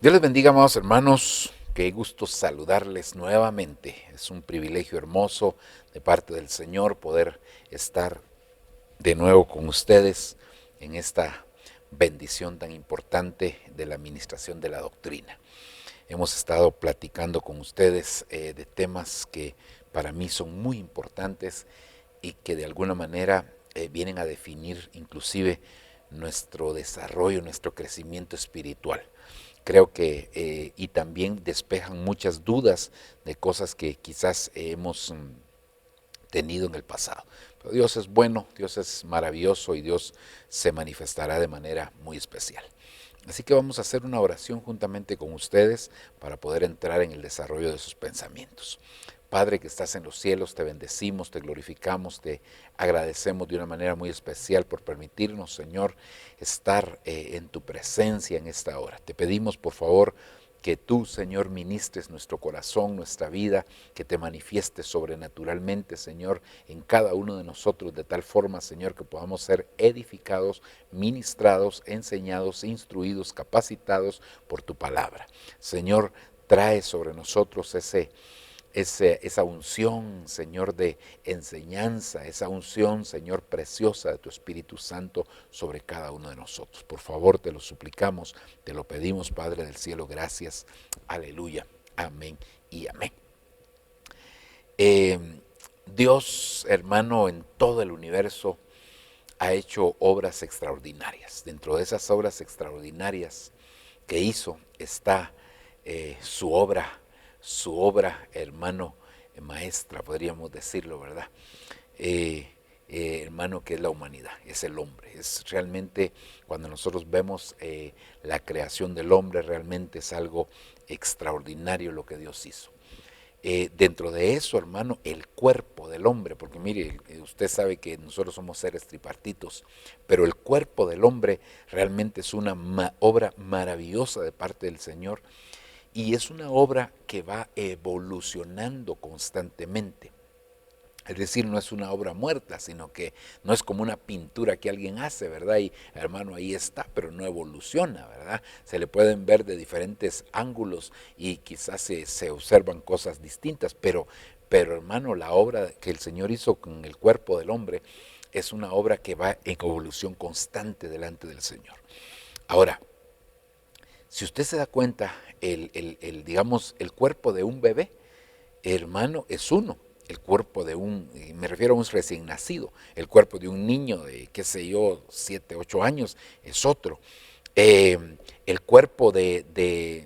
Dios les bendiga, amados hermanos. Qué gusto saludarles nuevamente. Es un privilegio hermoso de parte del Señor poder estar de nuevo con ustedes en esta bendición tan importante de la administración de la doctrina. Hemos estado platicando con ustedes de temas que para mí son muy importantes y que de alguna manera vienen a definir inclusive nuestro desarrollo, nuestro crecimiento espiritual. Creo que y también despejan muchas dudas de cosas que quizás hemos tenido en el pasado. Pero Dios es bueno, Dios es maravilloso y Dios se manifestará de manera muy especial. Así que vamos a hacer una oración juntamente con ustedes para poder entrar en el desarrollo de sus pensamientos. Padre que estás en los cielos, te bendecimos, te glorificamos, te agradecemos de una manera muy especial por permitirnos, Señor, estar en tu presencia en esta hora. Te pedimos, por favor, que tú, Señor, ministres nuestro corazón, nuestra vida, que te manifiestes sobrenaturalmente, Señor, en cada uno de nosotros, de tal forma, Señor, que podamos ser edificados, ministrados, enseñados, instruidos, capacitados por tu palabra. Señor, trae sobre nosotros esa unción, Señor, de enseñanza, esa unción, Señor, preciosa de tu Espíritu Santo sobre cada uno de nosotros. Por favor, te lo suplicamos, te lo pedimos, Padre del cielo, gracias. Aleluya, amén y amén. Dios, hermano, en todo el universo ha hecho obras extraordinarias. Dentro de esas obras extraordinarias que hizo está su obra, hermano, maestra, podríamos decirlo, ¿verdad? Hermano, que es la humanidad, es el hombre. Es realmente, cuando nosotros vemos la creación del hombre, realmente es algo extraordinario lo que Dios hizo. Dentro de eso, hermano, el cuerpo del hombre, porque mire, usted sabe que nosotros somos seres tripartitos, pero el cuerpo del hombre realmente es una obra maravillosa de parte del Señor. Y es una obra que va evolucionando constantemente. Es decir, no es una obra muerta, sino que no es como una pintura que alguien hace, ¿verdad? Y hermano, ahí está, pero no evoluciona, ¿verdad? Se le pueden ver de diferentes ángulos y quizás se observan cosas distintas, pero hermano, la obra que el Señor hizo con el cuerpo del hombre es una obra que va en evolución constante delante del Señor. Ahora, si usted se da cuenta, digamos, el cuerpo de un bebé, hermano, es uno. El cuerpo de me refiero a un recién nacido. El cuerpo de un niño de, qué sé yo, 7, 8 años es otro. El cuerpo de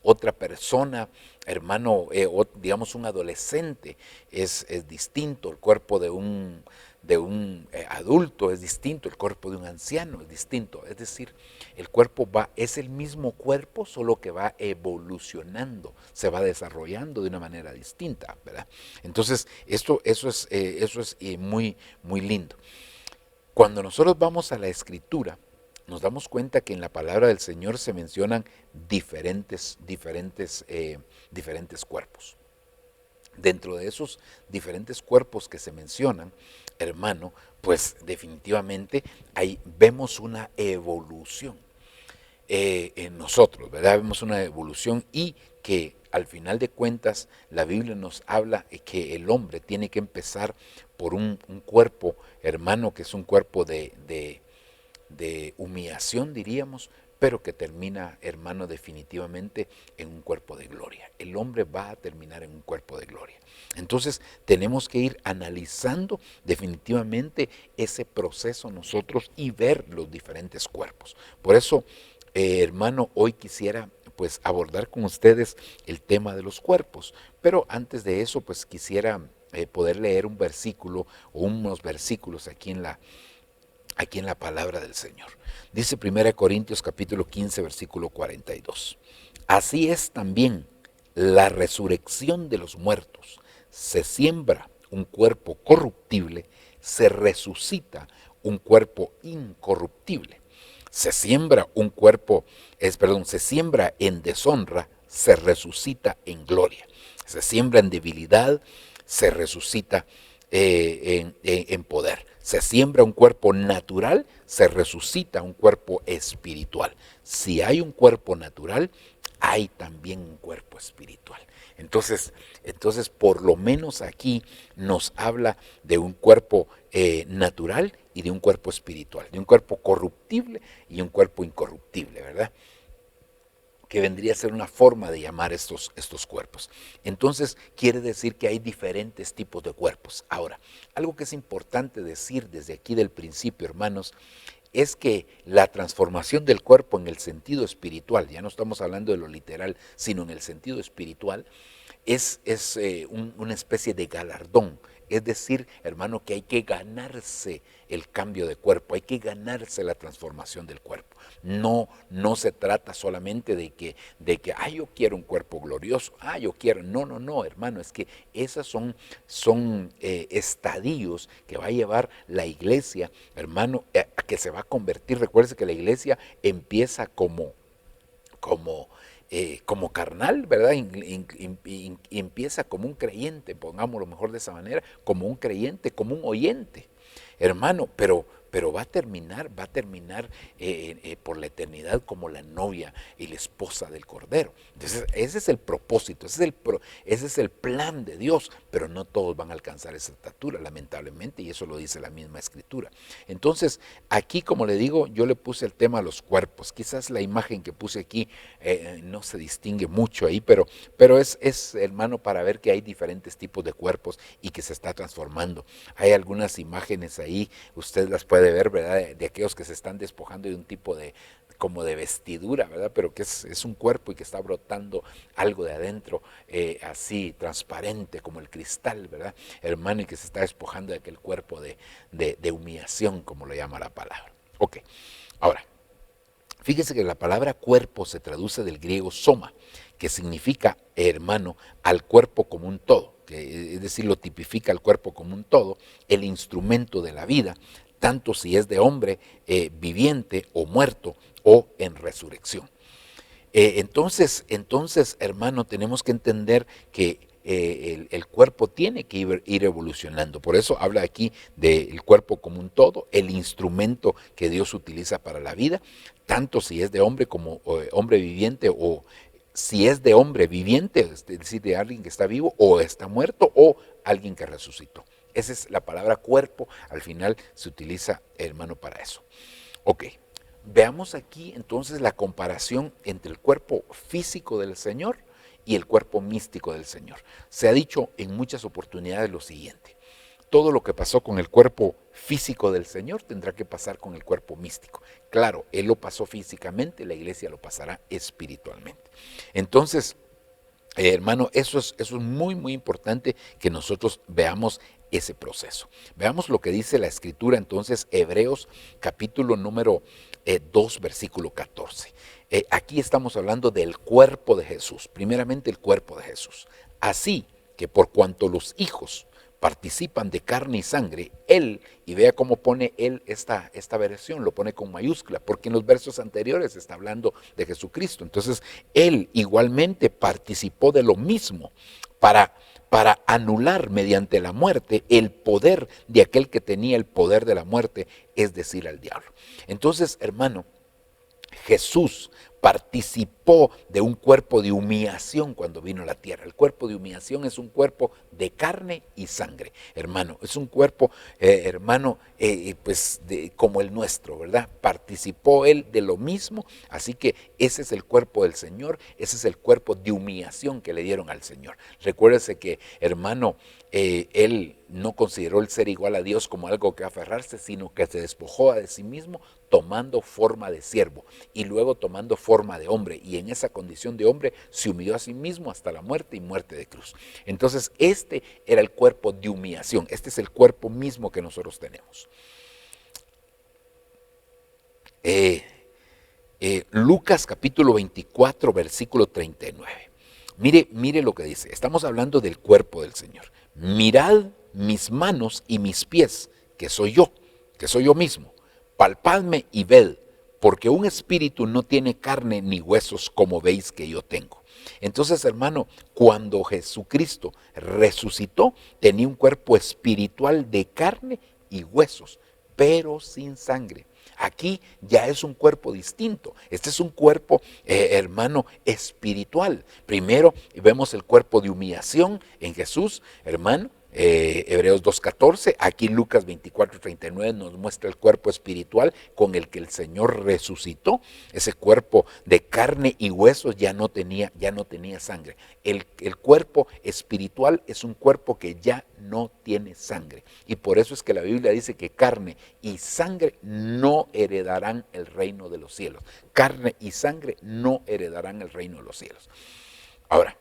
otra persona, hermano, digamos un adolescente, es distinto. El cuerpo de un adulto es distinto, el cuerpo de un anciano es distinto. Es decir, el cuerpo es el mismo cuerpo, solo que va evolucionando, se va desarrollando de una manera distinta, ¿verdad? Entonces, eso es muy, muy lindo. Cuando nosotros vamos a la Escritura, nos damos cuenta que en la palabra del Señor se mencionan diferentes cuerpos. Dentro de esos diferentes cuerpos que se mencionan, hermano, pues definitivamente ahí vemos una evolución en nosotros, ¿verdad? Vemos una evolución y que al final de cuentas la Biblia nos habla de que el hombre tiene que empezar por un cuerpo, hermano, que es un cuerpo de humillación, diríamos, pero que termina, hermano, definitivamente en un cuerpo de gloria. El hombre va a terminar en un cuerpo de gloria. Entonces tenemos que ir analizando definitivamente ese proceso nosotros y ver los diferentes cuerpos. Por eso, hermano, hoy quisiera pues abordar con ustedes el tema de los cuerpos, pero antes de eso pues quisiera poder leer un versículo o unos versículos aquí en la palabra del Señor. Dice 1 Corintios capítulo 15, versículo 42. Así es también la resurrección de los muertos. Se siembra un cuerpo corruptible, se resucita un cuerpo incorruptible. Se siembra se siembra en deshonra, se resucita en gloria. Se siembra en debilidad, se resucita en poder. Se siembra un cuerpo natural, se resucita un cuerpo espiritual. Si hay un cuerpo natural, hay también un cuerpo espiritual. Entonces, por lo menos aquí nos habla de un cuerpo natural y de un cuerpo espiritual, de un cuerpo corruptible y un cuerpo incorruptible, ¿verdad? Que vendría a ser una forma de llamar estos cuerpos. Entonces, quiere decir que hay diferentes tipos de cuerpos. Ahora, algo que es importante decir desde aquí del principio, hermanos, es que la transformación del cuerpo en el sentido espiritual, ya no estamos hablando de lo literal, sino en el sentido espiritual, es una especie de galardón. Es decir, hermano, que hay que ganarse el cambio de cuerpo, hay que ganarse la transformación del cuerpo. No se trata solamente de que yo quiero un cuerpo glorioso, yo quiero, no, hermano, es que esos son estadios que va a llevar la iglesia, hermano, a que se va a convertir. Recuerde que la iglesia empieza como carnal, ¿verdad? Y empieza como un creyente, pongámoslo mejor de esa manera, como un creyente, como un oyente, hermano, pero va a terminar por la eternidad como la novia y la esposa del Cordero. Entonces, ese es el propósito, ese es el plan de Dios, pero no todos van a alcanzar esa estatura, lamentablemente, y eso lo dice la misma Escritura. Entonces, aquí, como le digo, yo le puse el tema a los cuerpos. Quizás la imagen que puse aquí no se distingue mucho ahí, pero es, hermano, para ver que hay diferentes tipos de cuerpos y que se está transformando. Hay algunas imágenes ahí, usted las puede ver, ¿verdad? De aquellos que se están despojando de un tipo como de vestidura, ¿verdad? Pero que es un cuerpo y que está brotando algo de adentro, así transparente como el cristal, ¿verdad? Hermano, y que se está despojando de aquel cuerpo de humillación, como lo llama la palabra. Ok, ahora, fíjese que la palabra cuerpo se traduce del griego soma, que significa, hermano, al cuerpo como un todo, que es decir, lo tipifica al cuerpo como un todo, el instrumento de la vida, tanto si es de hombre viviente o muerto o en resurrección. Entonces, hermano, tenemos que entender que el cuerpo tiene que ir evolucionando. Por eso habla aquí del cuerpo como un todo, el instrumento que Dios utiliza para la vida, tanto si es de hombre como hombre viviente, o si es de hombre viviente, es decir, de alguien que está vivo o está muerto, o alguien que resucitó. Esa es la palabra cuerpo, al final se utiliza, hermano, para eso. Ok, veamos aquí entonces la comparación entre el cuerpo físico del Señor y el cuerpo místico del Señor. Se ha dicho en muchas oportunidades lo siguiente: todo lo que pasó con el cuerpo físico del Señor tendrá que pasar con el cuerpo místico. Claro, Él lo pasó físicamente, la iglesia lo pasará espiritualmente. Entonces, hermano, eso es muy, muy importante que nosotros veamos ese proceso. Veamos lo que dice la Escritura, entonces, Hebreos capítulo número 2, versículo 14. Aquí estamos hablando del cuerpo de Jesús, primeramente el cuerpo de Jesús. Así que por cuanto los hijos participan de carne y sangre, Él, y vea cómo pone Él esta versión, lo pone con mayúscula, porque en los versos anteriores está hablando de Jesucristo. Entonces, Él igualmente participó de lo mismo para anular mediante la muerte el poder de aquel que tenía el poder de la muerte, es decir, al diablo. Entonces, hermano, Jesús participó de un cuerpo de humillación cuando vino a la tierra. El cuerpo de humillación es un cuerpo de carne y sangre, hermano. Es un cuerpo, hermano, como el nuestro, ¿verdad? Participó Él de lo mismo, así que ese es el cuerpo del Señor, ese es el cuerpo de humillación que le dieron al Señor. Recuérdese que, hermano, Él no consideró el ser igual a Dios como algo que aferrarse, sino que se despojó de sí mismo, tomando forma de siervo y luego tomando forma de hombre, y en esa condición de hombre se humilló a sí mismo hasta la muerte y muerte de cruz. Entonces este era el cuerpo de humillación, este es el cuerpo mismo que nosotros tenemos. Lucas capítulo 24 versículo 39. Mire lo que dice, estamos hablando del cuerpo del Señor. Mirad mis manos y mis pies, que soy yo mismo. Palpadme y ved, porque un espíritu no tiene carne ni huesos como veis que yo tengo. Entonces, hermano, cuando Jesucristo resucitó, tenía un cuerpo espiritual de carne y huesos, pero sin sangre. Aquí ya es un cuerpo distinto. Este es un cuerpo, hermano, espiritual. Primero vemos el cuerpo de humillación en Jesús, hermano. Hebreos 2:14, aquí Lucas 24:39 nos muestra el cuerpo espiritual con el que el Señor resucitó. Ese cuerpo de carne y huesos ya no tenía sangre. El cuerpo espiritual es un cuerpo que ya no tiene sangre, y por eso es que la Biblia dice que carne y sangre no heredarán el reino de los cielos. Carne y sangre no heredarán el reino de los cielos. Ahora,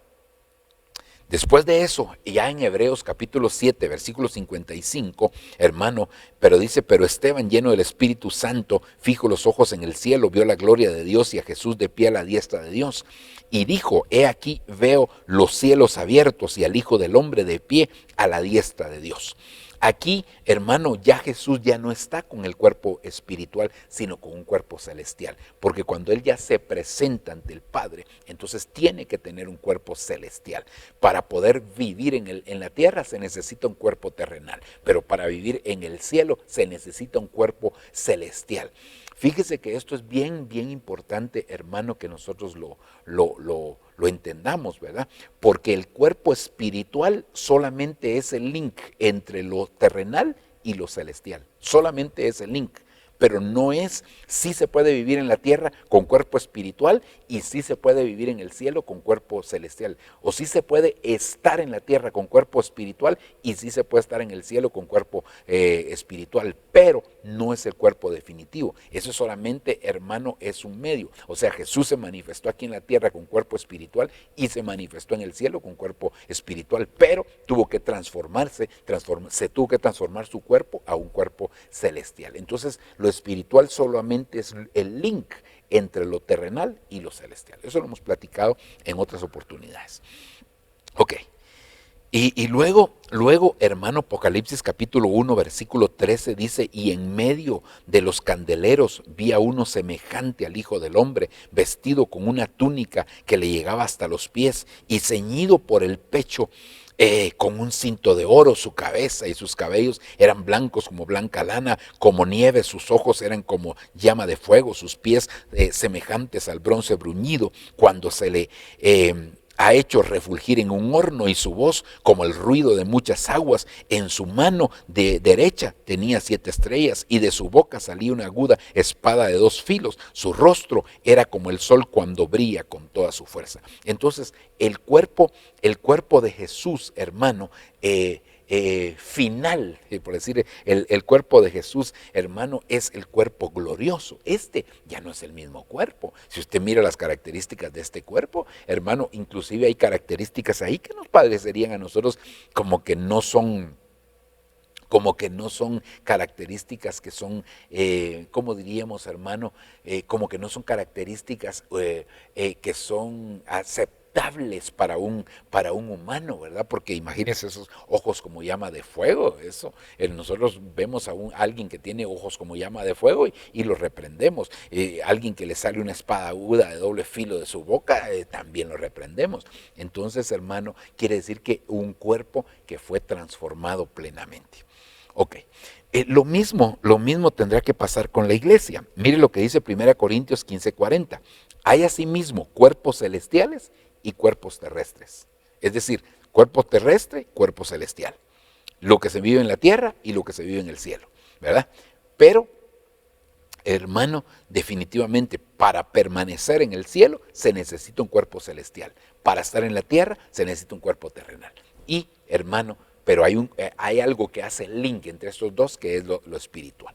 después de eso, ya en Hebreos capítulo 7, versículo 55, hermano, pero dice, pero Esteban, lleno del Espíritu Santo, fijo los ojos en el cielo, vio la gloria de Dios y a Jesús de pie a la diestra de Dios. Y dijo, he aquí veo los cielos abiertos y al Hijo del Hombre de pie a la diestra de Dios. Aquí, hermano, ya Jesús ya no está con el cuerpo espiritual, sino con un cuerpo celestial. Porque cuando Él ya se presenta ante el Padre, entonces tiene que tener un cuerpo celestial. Para poder vivir en la tierra se necesita un cuerpo terrenal, pero para vivir en el cielo se necesita un cuerpo celestial. Fíjese que esto es bien, bien importante, hermano, que nosotros lo entendamos, ¿verdad? Porque el cuerpo espiritual solamente es el link entre lo terrenal y lo celestial. Solamente es el link. Pero no es, sí se puede vivir en la tierra con cuerpo espiritual y sí se puede vivir en el cielo con cuerpo celestial. O sí se puede estar en la tierra con cuerpo espiritual y sí se puede estar en el cielo con cuerpo espiritual, pero no es el cuerpo definitivo. Eso solamente, hermano, es un medio. O sea, Jesús se manifestó aquí en la tierra con cuerpo espiritual y se manifestó en el cielo con cuerpo espiritual, pero tuvo que se tuvo que transformar su cuerpo a un cuerpo celestial. Entonces, lo espiritual solamente es el link entre lo terrenal y lo celestial. Eso lo hemos platicado en otras oportunidades. Ok. Y luego, hermano, Apocalipsis capítulo 1, versículo 13 dice, y en medio de los candeleros vi a uno semejante al Hijo del Hombre, vestido con una túnica que le llegaba hasta los pies y ceñido por el pecho con un cinto de oro. Su cabeza y sus cabellos eran blancos como blanca lana, como nieve. Sus ojos eran como llama de fuego, sus pies semejantes al bronce bruñido cuando se le ha hecho refulgir en un horno, y su voz como el ruido de muchas aguas. En su mano de derecha tenía 7 estrellas y de su boca salía una aguda espada de 2 filos. Su rostro era como el sol cuando brilla con toda su fuerza. Entonces el cuerpo de Jesús, hermano, final, por decir, el cuerpo de Jesús, hermano, es el cuerpo glorioso. Este ya no es el mismo cuerpo. Si usted mira las características de este cuerpo, hermano, inclusive hay características ahí que nos parecerían a nosotros como que no son características que son, ¿cómo diríamos, hermano? Como que no son características que son aceptables para un humano, ¿verdad? Porque imagínense esos ojos como llama de fuego. Eso, nosotros vemos a alguien que tiene ojos como llama de fuego y lo reprendemos. Alguien que le sale una espada aguda de doble filo de su boca, también lo reprendemos. Entonces, hermano, quiere decir que un cuerpo que fue transformado plenamente. Ok, lo mismo tendrá que pasar con la iglesia. Mire lo que dice 1 Corintios 15:40. Hay asimismo cuerpos celestiales y cuerpos terrestres. Es decir, cuerpo terrestre, cuerpo celestial. Lo que se vive en la tierra y lo que se vive en el cielo, ¿verdad? Pero, hermano, definitivamente para permanecer en el cielo se necesita un cuerpo celestial. Para estar en la tierra se necesita un cuerpo terrenal. Y, hermano, pero hay algo que hace el link entre estos dos, que es lo espiritual.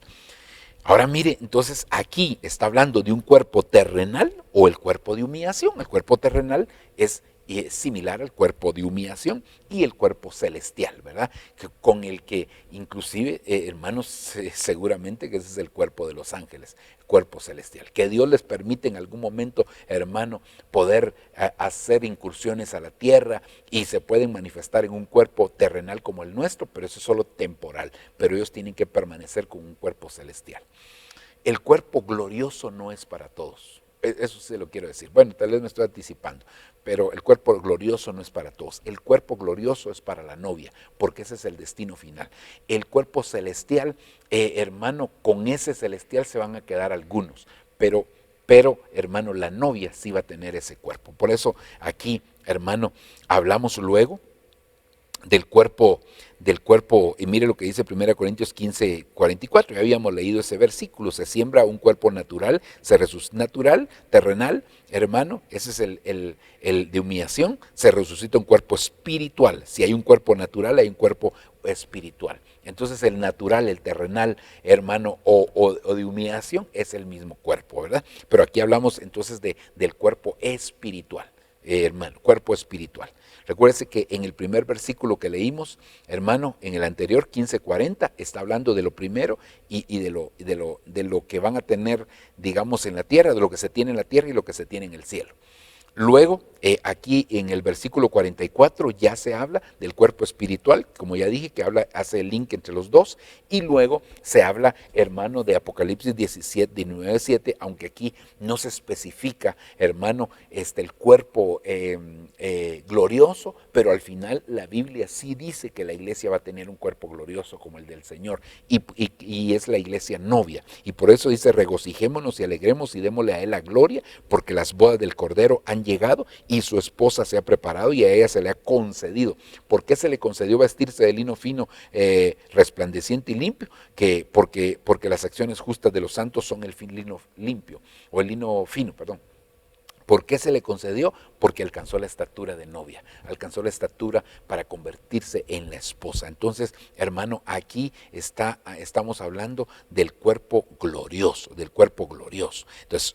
Ahora mire, entonces aquí está hablando de un cuerpo terrenal o el cuerpo de humillación. El cuerpo terrenal es similar al cuerpo de humillación y el cuerpo celestial, ¿verdad? Con el que inclusive, hermanos, seguramente que ese es el cuerpo de los ángeles, el cuerpo celestial. Que Dios les permite en algún momento, hermano, poder hacer incursiones a la tierra y se pueden manifestar en un cuerpo terrenal como el nuestro, pero eso es solo temporal. Pero ellos tienen que permanecer con un cuerpo celestial. El cuerpo glorioso no es para todos. Eso sí lo quiero decir. Bueno, tal vez me estoy anticipando, pero el cuerpo glorioso no es para todos. El cuerpo glorioso es para la novia, porque ese es el destino final. El cuerpo celestial, hermano, con ese celestial se van a quedar algunos, pero, hermano, la novia sí va a tener ese cuerpo. Por eso aquí, hermano, hablamos luego del cuerpo, y mire lo que dice 1 Corintios 15, 44, ya habíamos leído ese versículo, se siembra un cuerpo natural, se resucita natural, terrenal, hermano, ese es el de humillación, se resucita un cuerpo espiritual, si hay un cuerpo natural, hay un cuerpo espiritual. Entonces el natural, el terrenal, hermano, o de humillación es el mismo cuerpo, ¿verdad? Pero aquí hablamos entonces del cuerpo espiritual, hermano, cuerpo espiritual. Recuérdese que en el primer versículo que leímos, hermano, en el anterior, 15:40, está hablando de lo primero y de lo que van a tener, digamos, en la tierra, de lo que se tiene en la tierra y lo que se tiene en el cielo. Luego, aquí en el versículo 44 ya se habla del cuerpo espiritual, como ya dije, que hace el link entre los dos, y luego se habla, hermano, de Apocalipsis 17, 19:7, aunque aquí no se especifica, hermano, el cuerpo glorioso, pero al final la Biblia sí dice que la iglesia va a tener un cuerpo glorioso como el del Señor, y es la iglesia novia, y por eso dice, regocijémonos y alegremos y démosle a Él la gloria, porque las bodas del Cordero han llegado y su esposa se ha preparado y a ella se le ha concedido. ¿Por qué se le concedió vestirse de lino fino, resplandeciente y limpio? Porque las acciones justas de los santos son el lino limpio, o el lino fino, perdón. ¿Por qué se le concedió? Porque alcanzó la estatura de novia, alcanzó la estatura para convertirse en la esposa. Entonces, hermano, aquí estamos hablando del cuerpo glorioso, del cuerpo glorioso. Entonces,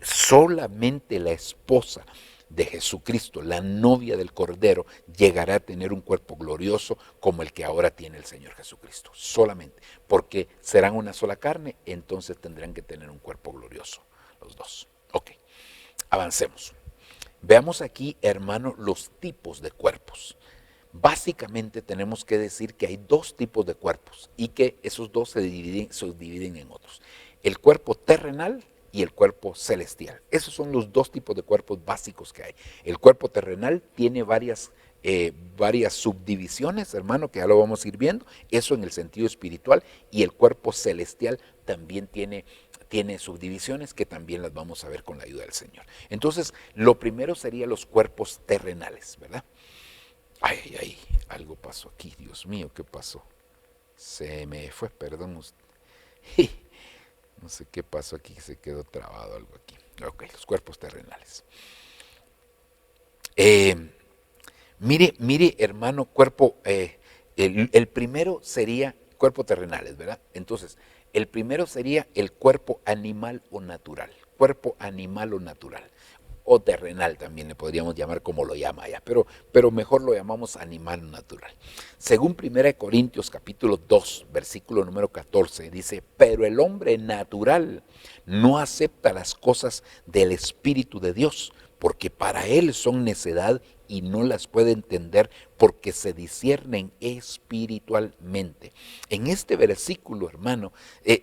solamente la esposa de Jesucristo, la novia del Cordero, llegará a tener un cuerpo glorioso como el que ahora tiene el Señor Jesucristo. Solamente, porque serán una sola carne, entonces tendrán que tener un cuerpo glorioso, los dos. Ok. Avancemos. Veamos aquí, hermano, los tipos de cuerpos. Básicamente tenemos que decir que hay dos tipos de cuerpos y que esos dos se dividen en otros. El cuerpo terrenal y el cuerpo celestial. Esos son los dos tipos de cuerpos básicos que hay. El cuerpo terrenal tiene varias subdivisiones, hermano, que ya lo vamos a ir viendo, eso en el sentido espiritual, y el cuerpo celestial también tiene subdivisiones que también las vamos a ver con la ayuda del Señor. Entonces, lo primero sería los cuerpos terrenales, ¿verdad? Ay, algo pasó aquí, Dios mío, ¿qué pasó? Se me fue, perdón. No sé qué pasó aquí, se quedó trabado algo aquí. Ok, los cuerpos terrenales. Mire, hermano, cuerpo, el primero sería cuerpo terrenales, ¿verdad? Entonces, el primero sería el cuerpo animal o natural, o terrenal también le podríamos llamar como lo llama allá, pero mejor lo llamamos animal o natural. Según 1 Corintios capítulo 2, versículo número 14, dice, pero el hombre natural no acepta las cosas del Espíritu de Dios, porque para él son necedad y no las puede entender porque se disciernen espiritualmente. En este versículo, hermano,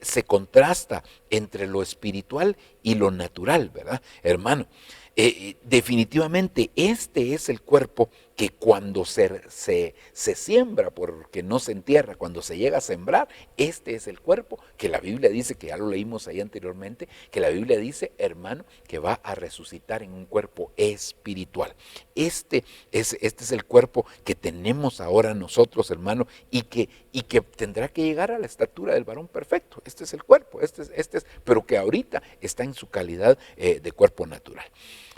se contrasta entre lo espiritual y lo natural, ¿verdad, hermano? Definitivamente este es el cuerpo que cuando se siembra, porque no se entierra, cuando se llega a sembrar, este es el cuerpo que la Biblia dice, que ya lo leímos ahí anteriormente, que la Biblia dice, hermano, que va a resucitar en un cuerpo espiritual. Este es el cuerpo que tenemos ahora nosotros, hermano, y que tendrá que llegar a la estatura del varón perfecto. Este es el cuerpo, pero que ahorita está en su calidad de cuerpo natural.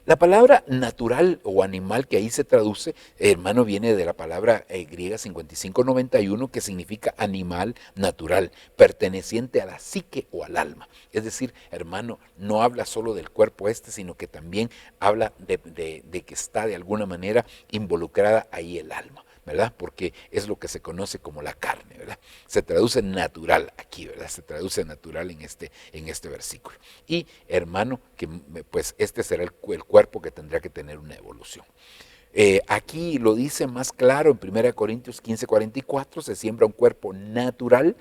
La palabra natural o animal que ahí se traduce, hermano, viene de la palabra griega 5591, que significa animal natural, perteneciente a la psique o al alma. Es decir, hermano, no habla solo del cuerpo sino que también habla de que está de alguna manera involucrada ahí el alma, ¿verdad? Porque es lo que se conoce como la carne, ¿verdad? Se traduce natural aquí, ¿verdad? Se traduce natural en este versículo. Y, hermano, que pues este será el cuerpo que tendrá que tener una evolución. Aquí lo dice más claro en 1 Corintios 15:44, se siembra un cuerpo natural,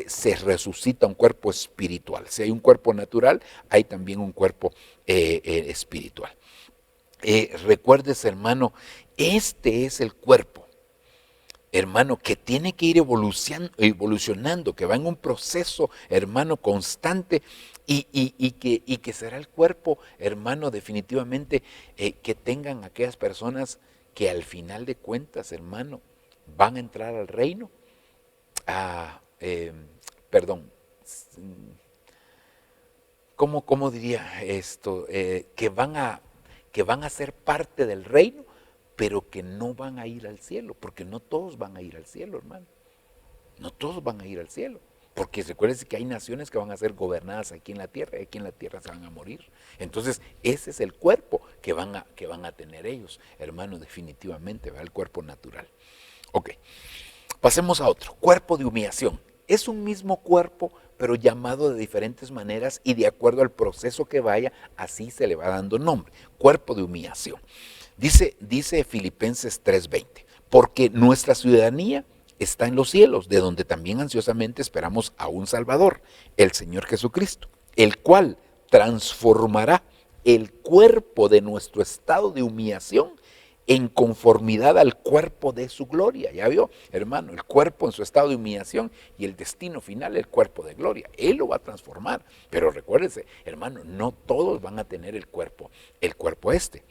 se resucita un cuerpo espiritual. Si hay un cuerpo natural, hay también un cuerpo espiritual. Recuérdese, hermano, este es el cuerpo, hermano, que tiene que ir evolucionando, que va en un proceso, hermano, constante y que será el cuerpo, hermano, definitivamente, que tengan aquellas personas que al final de cuentas, hermano, van a entrar al reino. Ah, perdón, ¿cómo diría esto? Que van a ser parte del reino, pero que no van a ir al cielo, porque no todos van a ir al cielo, hermano. No todos van a ir al cielo, porque recuérdense que hay naciones que van a ser gobernadas aquí en la tierra, y aquí en la tierra se van a morir. Entonces, ese es el cuerpo que van a tener ellos, hermano, definitivamente, ¿verdad? El cuerpo natural. Ok, pasemos a otro, cuerpo de humillación. Es un mismo cuerpo, pero llamado de diferentes maneras y de acuerdo al proceso que vaya, así se le va dando nombre. Cuerpo de humillación. Dice Filipenses 3:20, porque nuestra ciudadanía está en los cielos, de donde también ansiosamente esperamos a un Salvador, el Señor Jesucristo, el cual transformará el cuerpo de nuestro estado de humillación en conformidad al cuerpo de su gloria. Ya vio, hermano, el cuerpo en su estado de humillación y el destino final, el cuerpo de gloria. Él lo va a transformar. Pero recuérdese, hermano, no todos van a tener el cuerpo este.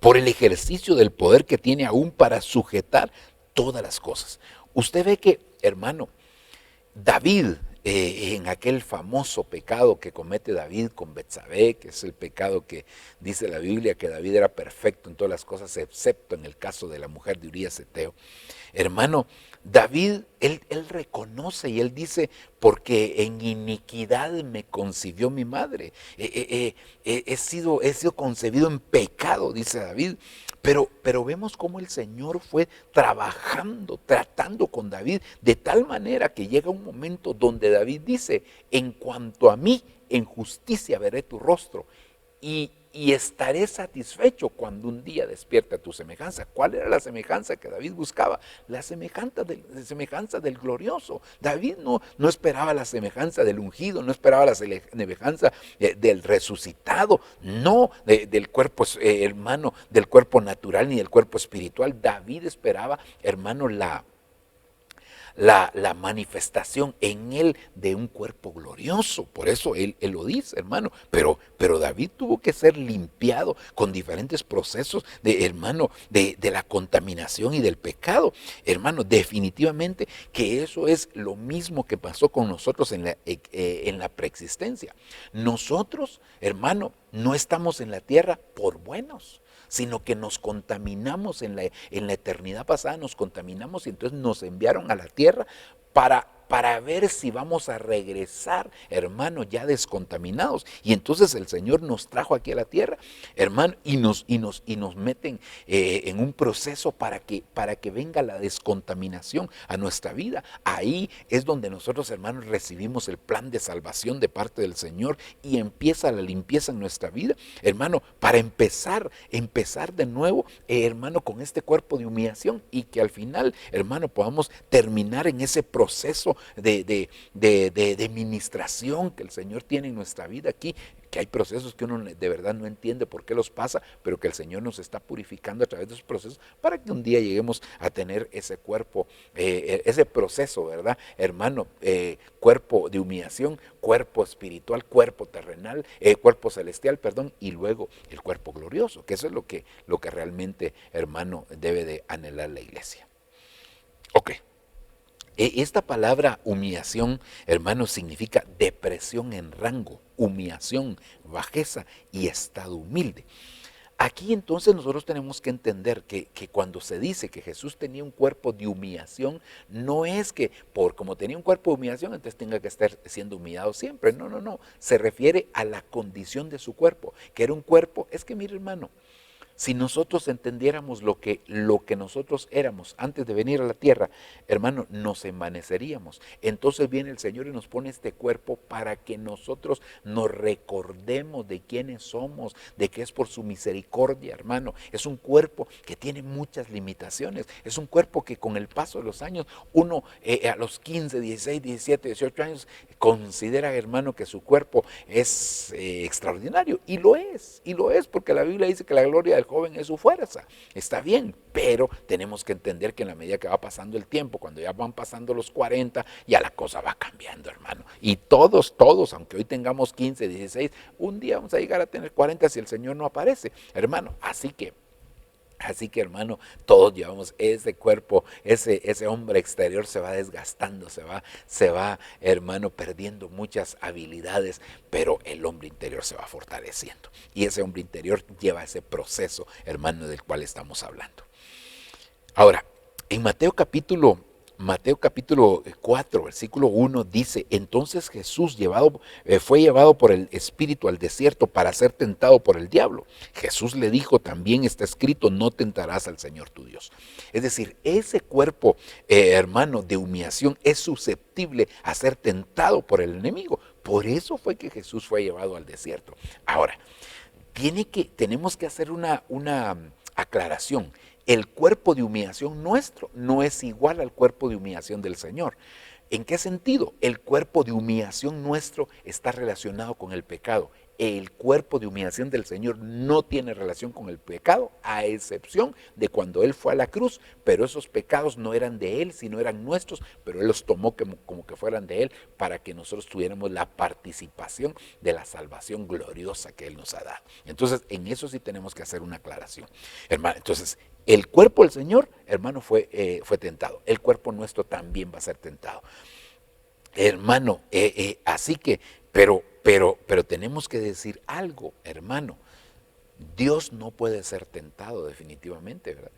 Por el ejercicio del poder que tiene aún para sujetar todas las cosas. Usted ve que, hermano, David, en aquel famoso pecado que comete David con Betsabé, que es el pecado que dice la Biblia que David era perfecto en todas las cosas, excepto en el caso de la mujer de Urías Eteo. Hermano, David, él reconoce y él dice, porque en iniquidad me concibió mi madre, he sido concebido en pecado, dice David. Pero vemos cómo el Señor fue trabajando, tratando con David, de tal manera que llega un momento donde David dice, en cuanto a mí, en justicia veré tu rostro y estaré satisfecho cuando un día despierte a tu semejanza. ¿Cuál era la semejanza que David buscaba? La semejanza del glorioso. David no esperaba la semejanza del ungido, no esperaba la semejanza del resucitado, no del cuerpo, hermano, del cuerpo natural ni del cuerpo espiritual. David esperaba, hermano, la manifestación en él de un cuerpo glorioso. Por eso él lo dice, hermano. Pero David tuvo que ser limpiado con diferentes procesos hermano, de la contaminación y del pecado. Hermano, definitivamente que eso es lo mismo que pasó con nosotros en la preexistencia. Nosotros, hermano, no estamos en la tierra por buenos, sino que nos contaminamos en la eternidad pasada, nos contaminamos y entonces nos enviaron a la tierra para ver si vamos a regresar, hermano, ya descontaminados. Y entonces el Señor nos trajo aquí a la tierra, hermano, y nos meten en un proceso para que venga la descontaminación a nuestra vida. Ahí es donde nosotros, hermanos, recibimos el plan de salvación de parte del Señor y empieza la limpieza en nuestra vida, hermano, para empezar de nuevo, hermano, con este cuerpo de humillación y que al final, hermano, podamos terminar en ese proceso de ministración que el Señor tiene en nuestra vida aquí, que hay procesos que uno de verdad no entiende por qué los pasa, pero que el Señor nos está purificando a través de esos procesos para que un día lleguemos a tener ese cuerpo, ese proceso, ¿verdad, hermano? Cuerpo de humillación, cuerpo espiritual, cuerpo terrenal, cuerpo celestial, perdón, y luego el cuerpo glorioso, que eso es lo que realmente, hermano, debe de anhelar la iglesia. Ok. Esta palabra humillación, hermano, significa depresión en rango, humillación, bajeza y estado humilde. Aquí entonces nosotros tenemos que entender que cuando se dice que Jesús tenía un cuerpo de humillación, no es que como tenía un cuerpo de humillación, entonces tenga que estar siendo humillado siempre. No. Se refiere a la condición de su cuerpo, que era un cuerpo, es que mire, hermano, Si nosotros entendiéramos lo que nosotros éramos antes de venir a la tierra, hermano, nos envaneceríamos. Entonces viene el Señor y nos pone este cuerpo para que nosotros nos recordemos de quiénes somos, de que es por su misericordia, hermano. Es un cuerpo que tiene muchas limitaciones. Es un cuerpo que con el paso de los años, uno a los 15, 16, 17, 18 años, considera, hermano, que su cuerpo es extraordinario. Y lo es, porque la Biblia dice que la gloria del joven es su fuerza. Está bien, pero tenemos que entender que en la medida que va pasando el tiempo, cuando ya van pasando los 40, ya la cosa va cambiando, hermano. Y todos, aunque hoy tengamos 15, 16, un día vamos a llegar a tener 40 si el Señor no aparece, hermano. Así que, hermano, todos llevamos ese cuerpo, ese hombre exterior se va desgastando, se va, hermano, perdiendo muchas habilidades, pero el hombre interior se va fortaleciendo. Y ese hombre interior lleva ese proceso, hermano, del cual estamos hablando. Ahora, en Mateo capítulo 4, versículo 1 dice: entonces Jesús fue llevado por el Espíritu al desierto para ser tentado por el diablo. Jesús le dijo: también está escrito, no tentarás al Señor tu Dios. Es decir, ese cuerpo, hermano, de humillación es susceptible a ser tentado por el enemigo. Por eso fue que Jesús fue llevado al desierto. Ahora, tenemos que hacer una aclaración. El cuerpo de humillación nuestro no es igual al cuerpo de humillación del Señor. ¿En qué sentido? El cuerpo de humillación nuestro está relacionado con el pecado. El cuerpo de humillación del Señor no tiene relación con el pecado, a excepción de cuando Él fue a la cruz, pero esos pecados no eran de Él, sino eran nuestros, pero Él los tomó como que fueran de Él para que nosotros tuviéramos la participación de la salvación gloriosa que Él nos ha dado. Entonces, en eso sí tenemos que hacer una aclaración, hermano. Entonces, el cuerpo del Señor, hermano, fue tentado. El cuerpo nuestro también va a ser tentado, hermano. Así que, pero tenemos que decir algo, hermano. Dios no puede ser tentado definitivamente, ¿verdad?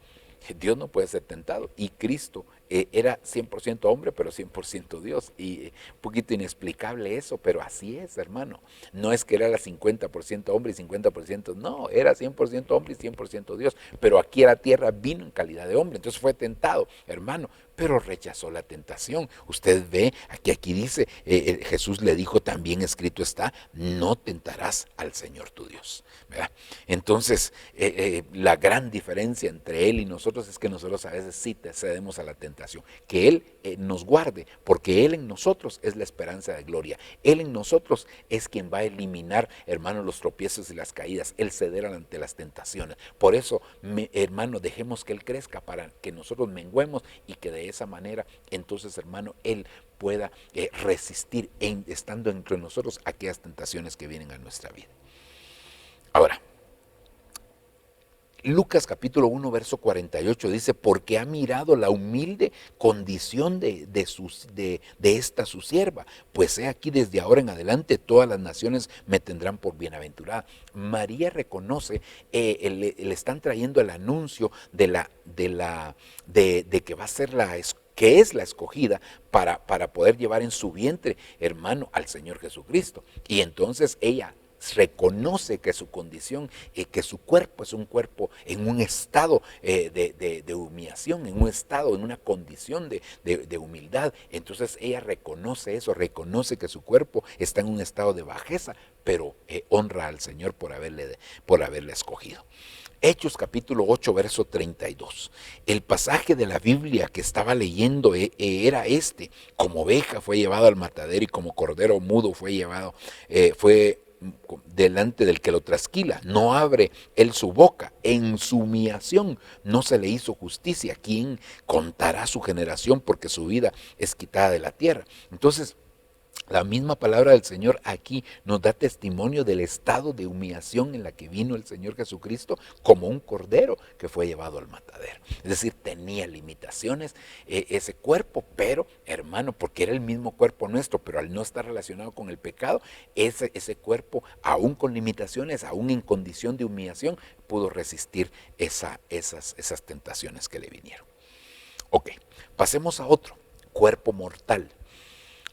Dios no puede ser tentado. Y Cristo era 100% hombre, pero 100% Dios. Y un poquito inexplicable eso, pero así es, hermano. No es que era 50% hombre y 50%, no, era 100% hombre y 100% Dios. Pero aquí a la tierra vino en calidad de hombre, entonces fue tentado, hermano, pero rechazó la tentación. Usted ve, aquí dice, Jesús le dijo: también escrito está, no tentarás al Señor tu Dios, ¿verdad? Entonces, la gran diferencia entre Él y nosotros es que nosotros a veces sí cedemos a la tentación. Que Él nos guarde, porque Él en nosotros es la esperanza de gloria. Él en nosotros es quien va a eliminar, hermano, los tropiezos y las caídas, el ceder ante las tentaciones. Por eso, hermano, dejemos que Él crezca para que nosotros menguemos y que de esa manera, entonces, hermano, Él pueda resistir estando entre nosotros aquellas tentaciones que vienen a nuestra vida. Ahora, Lucas capítulo 1, verso 48 dice: porque ha mirado la humilde condición de esta su sierva, pues he aquí desde ahora en adelante todas las naciones me tendrán por bienaventurada. María reconoce, le están trayendo el anuncio de que va a ser que es la escogida para poder llevar en su vientre, hermano, al Señor Jesucristo. Y entonces ella reconoce que su condición, que su cuerpo es un cuerpo en un estado de humillación, en un estado, en una condición de humildad. Entonces ella reconoce eso, reconoce que su cuerpo está en un estado de bajeza, pero honra al Señor por haberle escogido. Hechos capítulo 8, verso 32. El pasaje de la Biblia que estaba leyendo era este: como oveja fue llevado al matadero y como cordero mudo fue delante del que lo trasquila. No abre él su boca. En su humillación no se le hizo justicia. ¿Quién contará su generación? Porque su vida es quitada de la tierra. Entonces, la misma palabra del Señor aquí nos da testimonio del estado de humillación en la que vino el Señor Jesucristo como un cordero que fue llevado al matadero. Es decir, tenía limitaciones ese cuerpo, pero hermano, porque era el mismo cuerpo nuestro, pero al no estar relacionado con el pecado, ese cuerpo, aún con limitaciones, aún en condición de humillación, pudo resistir esas tentaciones que le vinieron. Ok, pasemos a otro, cuerpo mortal.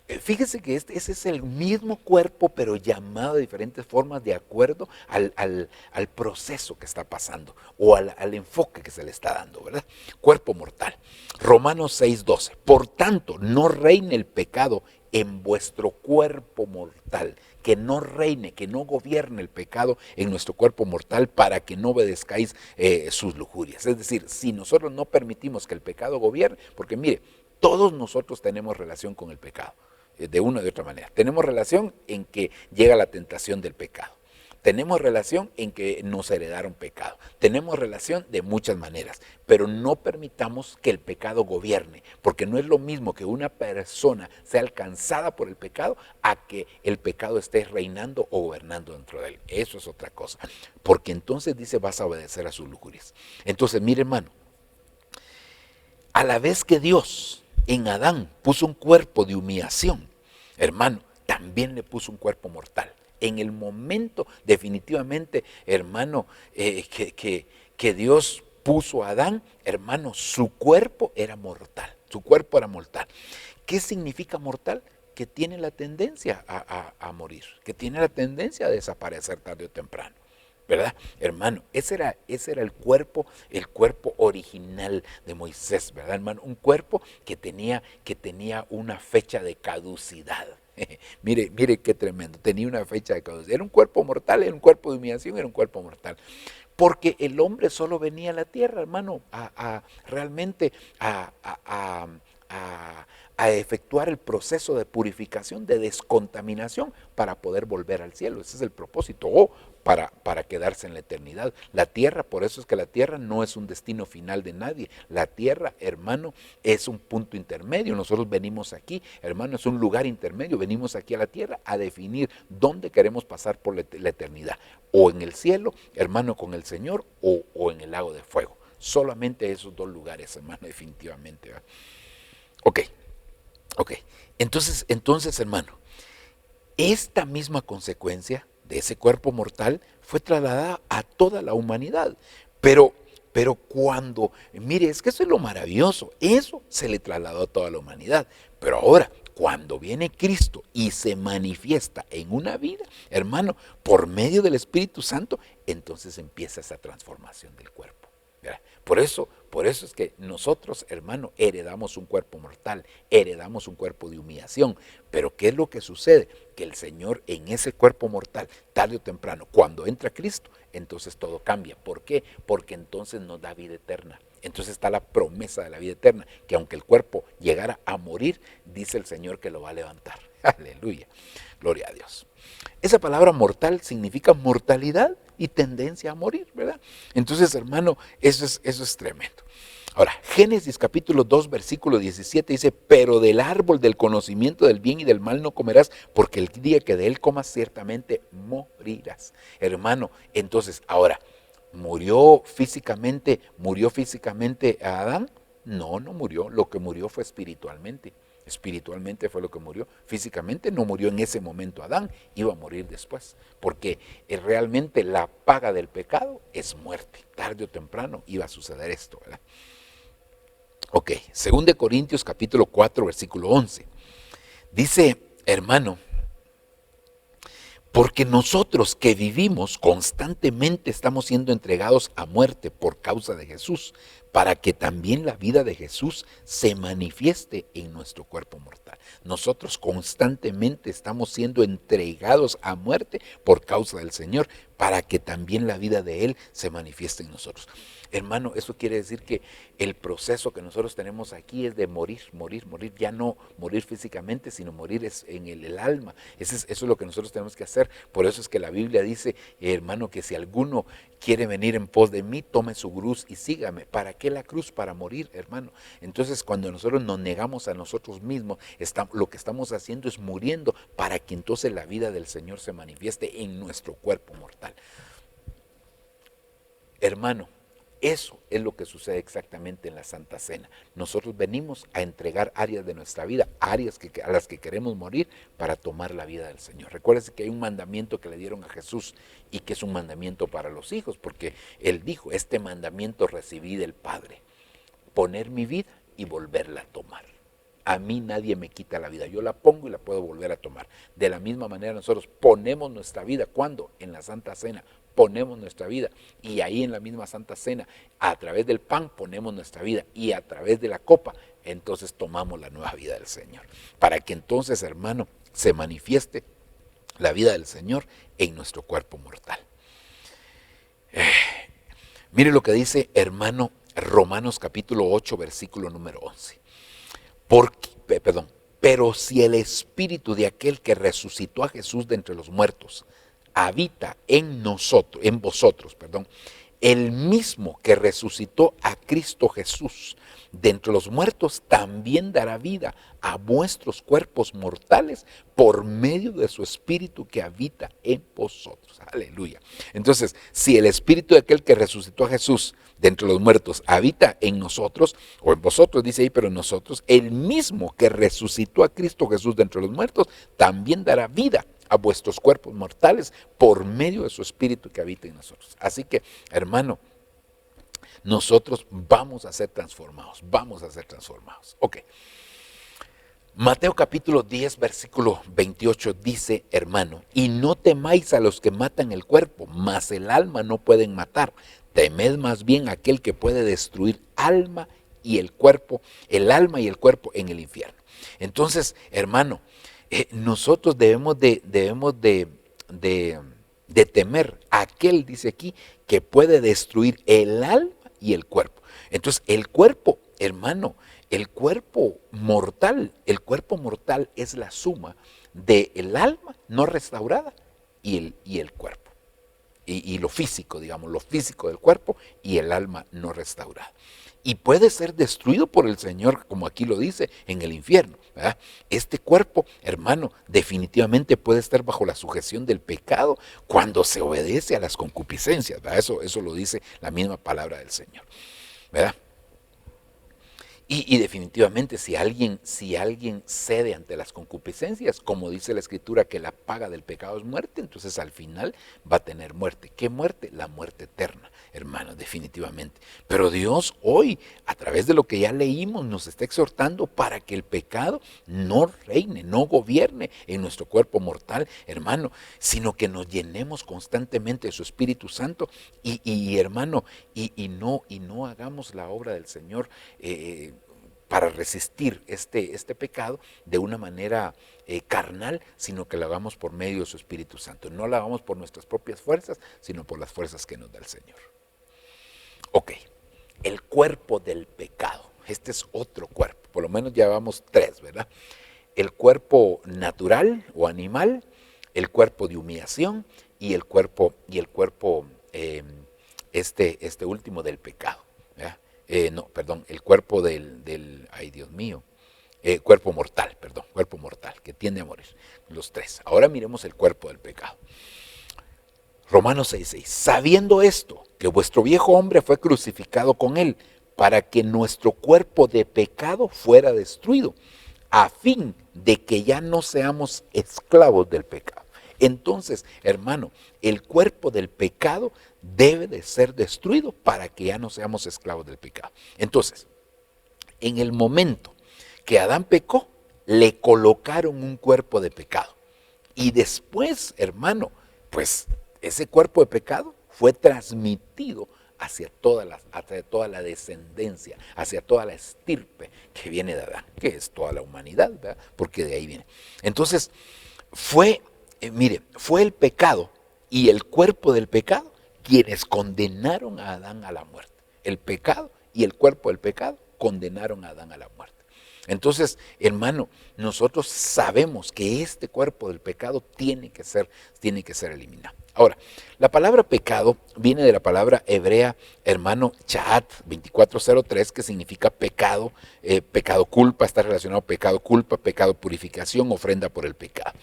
Fíjese que ese es el mismo cuerpo, pero llamado de diferentes formas de acuerdo al proceso que está pasando o al enfoque que se le está dando, ¿verdad? Cuerpo mortal. Romanos 6:12. Por tanto, no reine el pecado en vuestro cuerpo mortal, que no reine, que no gobierne el pecado en nuestro cuerpo mortal para que no obedezcáis sus lujurias. Es decir, si nosotros no permitimos que el pecado gobierne, porque mire, todos nosotros tenemos relación con el pecado de una o de otra manera. Tenemos relación en que llega la tentación del pecado. Tenemos relación en que nos heredaron pecado. Tenemos relación de muchas maneras, pero no permitamos que el pecado gobierne, porque no es lo mismo que una persona sea alcanzada por el pecado a que el pecado esté reinando o gobernando dentro de él. Eso es otra cosa, porque entonces dice vas a obedecer a sus lujurias. Entonces, mire hermano, a la vez que Dios en Adán puso un cuerpo de humillación, hermano, también le puso un cuerpo mortal. En el momento, definitivamente, hermano, que Dios puso a Adán, hermano, su cuerpo era mortal. Su cuerpo era mortal. ¿Qué significa mortal? Que tiene la tendencia a morir, que tiene la tendencia a desaparecer tarde o temprano. ¿Verdad? Hermano, ese era el cuerpo original de Moisés, ¿verdad, hermano? Un cuerpo que tenía una fecha de caducidad. Mire qué tremendo, tenía una fecha de caducidad. Era un cuerpo mortal, era un cuerpo de humillación, era un cuerpo mortal. Porque el hombre solo venía a la tierra, hermano, realmente a efectuar el proceso de purificación, de descontaminación, para poder volver al cielo. Ese es el propósito, o para quedarse en la eternidad. La tierra, por eso es que la tierra no es un destino final de nadie. La tierra, hermano, es un punto intermedio. Nosotros venimos aquí, hermano, es un lugar intermedio. Venimos aquí a la tierra a definir dónde queremos pasar por la eternidad. O en el cielo, hermano, con el Señor, o en el lago de fuego. Solamente esos dos lugares, hermano, definitivamente. ¿Verdad? Ok. Entonces, hermano, esta misma consecuencia de ese cuerpo mortal fue trasladada a toda la humanidad. Pero cuando, mire, es que eso es lo maravilloso, eso se le trasladó a toda la humanidad. Pero ahora, cuando viene Cristo y se manifiesta en una vida, hermano, por medio del Espíritu Santo, entonces empieza esa transformación del cuerpo. ¿Verdad? Por eso es que nosotros, hermano, heredamos un cuerpo mortal, heredamos un cuerpo de humillación. Pero ¿qué es lo que sucede? Que el Señor en ese cuerpo mortal, tarde o temprano, cuando entra Cristo, entonces todo cambia. ¿Por qué? Porque entonces nos da vida eterna. Entonces está la promesa de la vida eterna, que aunque el cuerpo llegara a morir, dice el Señor que lo va a levantar. Aleluya, gloria a Dios. Esa palabra mortal significa mortalidad y tendencia a morir, ¿verdad? Entonces, hermano, eso es tremendo. Ahora, Génesis capítulo 2, versículo 17 dice, pero del árbol del conocimiento del bien y del mal no comerás, porque el día que de él comas ciertamente morirás. Hermano, entonces, ahora, ¿murió físicamente a Adán? No, no murió, lo que murió fue espiritualmente. Espiritualmente fue lo que murió. Físicamente no murió en ese momento Adán, iba a morir después. Porque realmente la paga del pecado es muerte. Tarde o temprano iba a suceder esto, ¿verdad? Ok, 2 Corintios capítulo 4, versículo 11. Dice, hermano, porque nosotros que vivimos constantemente estamos siendo entregados a muerte por causa de Jesús, para que también la vida de Jesús se manifieste en nuestro cuerpo mortal. Nosotros constantemente estamos siendo entregados a muerte por causa del Señor, para que también la vida de Él se manifieste en nosotros. Hermano, eso quiere decir que el proceso que nosotros tenemos aquí es de morir, ya no morir físicamente, sino morir en el alma. Eso es lo que nosotros tenemos que hacer. Por eso es que la Biblia dice, hermano, que si alguno quiere venir en pos de mí, tome su cruz y sígame. ¿Para qué la cruz? Para morir, hermano. Entonces, cuando nosotros nos negamos a nosotros mismos, lo que estamos haciendo es muriendo para que entonces la vida del Señor se manifieste en nuestro cuerpo mortal. Hermano, eso es lo que sucede exactamente en la Santa Cena. Nosotros venimos a entregar áreas de nuestra vida, áreas a las que queremos morir para tomar la vida del Señor. Recuérdense que hay un mandamiento que le dieron a Jesús y que es un mandamiento para los hijos, porque Él dijo, este mandamiento recibí del Padre, poner mi vida y volverla a tomar. a mí nadie me quita la vida. Yo la pongo y la puedo volver a tomar. De la misma manera nosotros ponemos nuestra vida. ¿Cuándo? En la Santa Cena. Ponemos nuestra vida. Y ahí en la misma Santa Cena, a través del pan ponemos nuestra vida. Y a través de la copa, entonces tomamos la nueva vida del Señor. Para que entonces, hermano, se manifieste la vida del Señor en nuestro cuerpo mortal. Mire lo que dice, hermano, Romanos capítulo 8, versículo número 11. Pero si el espíritu de aquel que resucitó a Jesús de entre los muertos habita en vosotros, el mismo que resucitó a Cristo Jesús de entre los muertos también dará vida a vuestros cuerpos mortales por medio de su espíritu que habita en vosotros. Aleluya. Entonces, si el espíritu de aquel que resucitó a Jesús de entre los muertos habita en nosotros, o en vosotros, dice ahí, pero en nosotros, el mismo que resucitó a Cristo Jesús de entre los muertos también dará vida a vuestros cuerpos mortales por medio de su espíritu que habita en nosotros. Así que, hermano, nosotros vamos a ser transformados, Ok. Mateo capítulo 10, versículo 28 dice, hermano, y no temáis a los que matan el cuerpo, mas el alma no pueden matar. Temed más bien a aquel que puede destruir el alma y el cuerpo en el infierno. Entonces, hermano, nosotros debemos de temer a aquel, dice aquí, que puede destruir el alma y el cuerpo. Entonces, el cuerpo, hermano, el cuerpo mortal es la suma del alma no restaurada y el cuerpo. Y lo físico, digamos, lo físico del cuerpo y el alma no restaurada. Y puede ser destruido por el Señor, como aquí lo dice, en el infierno, ¿verdad? Este cuerpo, hermano, definitivamente puede estar bajo la sujeción del pecado cuando se obedece a las concupiscencias, ¿verdad? Eso lo dice la misma palabra del Señor, ¿verdad? Y definitivamente si alguien cede ante las concupiscencias, como dice la Escritura que la paga del pecado es muerte, entonces al final va a tener muerte. ¿Qué muerte? La muerte eterna, hermanos, definitivamente. Pero Dios hoy, a través de lo que ya leímos, nos está exhortando para que el pecado no reine, no gobierne en nuestro cuerpo mortal, hermano, sino que nos llenemos constantemente de su Espíritu Santo hermano, y no hagamos la obra del Señor para resistir este pecado de una manera carnal, sino que lo hagamos por medio de su Espíritu Santo. No lo hagamos por nuestras propias fuerzas, sino por las fuerzas que nos da el Señor. Ok, el cuerpo del pecado. Este es otro cuerpo, por lo menos ya vamos 3, ¿verdad? El cuerpo natural o animal, el cuerpo de humillación y el cuerpo este último del pecado, ¿verdad? El cuerpo cuerpo mortal, que tiende a morir, los 3. Ahora miremos el cuerpo del pecado. Romanos 6:6, sabiendo esto, que vuestro viejo hombre fue crucificado con él, para que nuestro cuerpo de pecado fuera destruido, a fin de que ya no seamos esclavos del pecado. Entonces, hermano, el cuerpo del pecado debe de ser destruido para que ya no seamos esclavos del pecado. Entonces, en el momento que Adán pecó, le colocaron un cuerpo de pecado. Y después, hermano, pues ese cuerpo de pecado fue transmitido hacia toda la descendencia, hacia toda la estirpe que viene de Adán, que es toda la humanidad, ¿verdad? Porque de ahí viene. Entonces, fue el pecado y el cuerpo del pecado quienes condenaron a Adán a la muerte. El pecado y el cuerpo del pecado condenaron a Adán a la muerte. Entonces, hermano, nosotros sabemos que este cuerpo del pecado tiene que ser eliminado. Ahora, la palabra pecado viene de la palabra hebrea, hermano, Chaat 2403, que significa pecado, pecado culpa, está relacionado pecado culpa, pecado purificación, ofrenda por el pecado.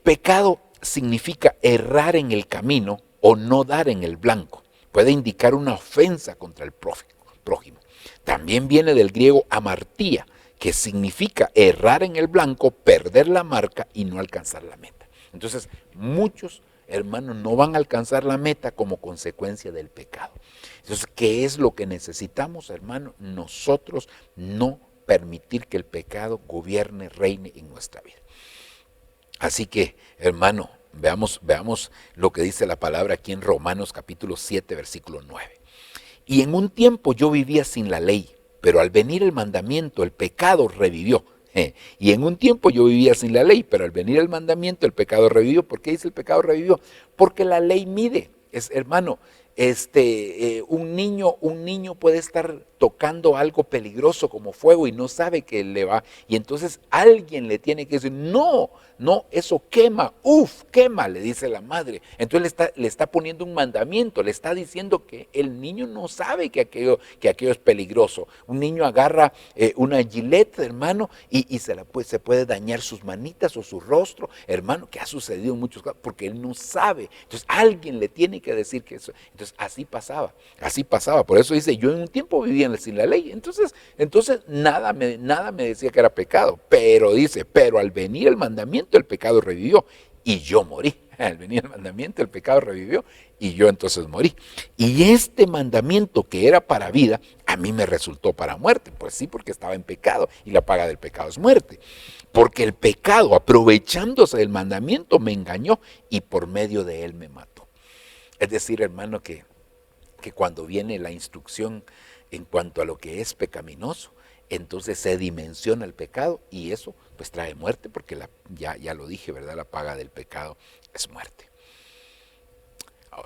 Pecado significa errar en el camino o no dar en el blanco. Puede indicar una ofensa contra el prójimo. También viene del griego amartía, que significa errar en el blanco, perder la marca y no alcanzar la meta. Entonces, muchos hermanos no van a alcanzar la meta como consecuencia del pecado. Entonces, ¿qué es lo que necesitamos, hermano? Nosotros no permitir que el pecado gobierne, reine en nuestra vida. Así que, hermano, veamos lo que dice la palabra aquí en Romanos capítulo 7, versículo 9. Y en un tiempo yo vivía sin la ley, pero al venir el mandamiento, el pecado revivió. Y en un tiempo yo vivía sin la ley, pero al venir el mandamiento, el pecado revivió. ¿Por qué dice el pecado revivió? Porque la ley mide. Hermano, un niño puede estar tocando algo peligroso como fuego y no sabe que le va. Y entonces alguien le tiene que decir, no, eso quema, quema, le dice la madre. Entonces le está poniendo un mandamiento, le está diciendo que el niño no sabe que aquello es peligroso. Un niño agarra una Gillette, hermano, y se puede dañar sus manitas o su rostro, hermano, que ha sucedido en muchos casos, porque él no sabe. Entonces alguien le tiene que decir que eso. Entonces así pasaba. Por eso dice, yo en un tiempo vivía sin la ley. Entonces nada me decía que era pecado. Pero dice, pero al venir el mandamiento, el pecado revivió y yo morí. Al venir el mandamiento, el pecado revivió y yo entonces morí. Y este mandamiento que era para vida, a mí me resultó para muerte. Pues sí, porque estaba en pecado y la paga del pecado es muerte. Porque el pecado, aprovechándose del mandamiento, me engañó y por medio de él me mató. Es decir, hermano, que cuando viene la instrucción en cuanto a lo que es pecaminoso, entonces se dimensiona el pecado y eso pues trae muerte, porque ya lo dije, ¿verdad? La paga del pecado es muerte.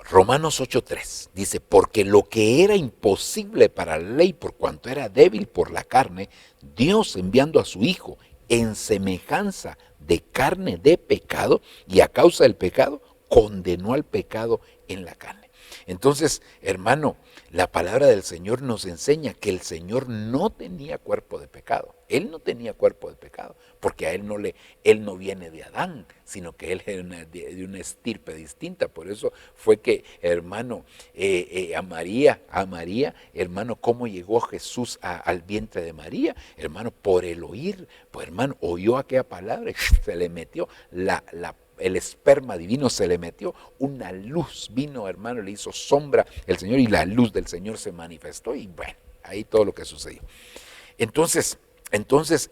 Romanos 8:3 dice, porque lo que era imposible para la ley por cuanto era débil por la carne, Dios enviando a su Hijo en semejanza de carne de pecado y a causa del pecado, condenó al pecado en la carne. Entonces, hermano, la palabra del Señor nos enseña que el Señor no tenía cuerpo de pecado. Él no tenía cuerpo de pecado, porque a él no viene de Adán, sino que él es de una estirpe distinta. Por eso fue que, hermano, a María, hermano, ¿cómo llegó Jesús al vientre de María? Hermano, por el oír, pues hermano, oyó aquella palabra y se le metió el esperma divino, se le metió una luz, vino, hermano, le hizo sombra el Señor y la luz del Señor se manifestó y bueno, ahí todo lo que sucedió. Entonces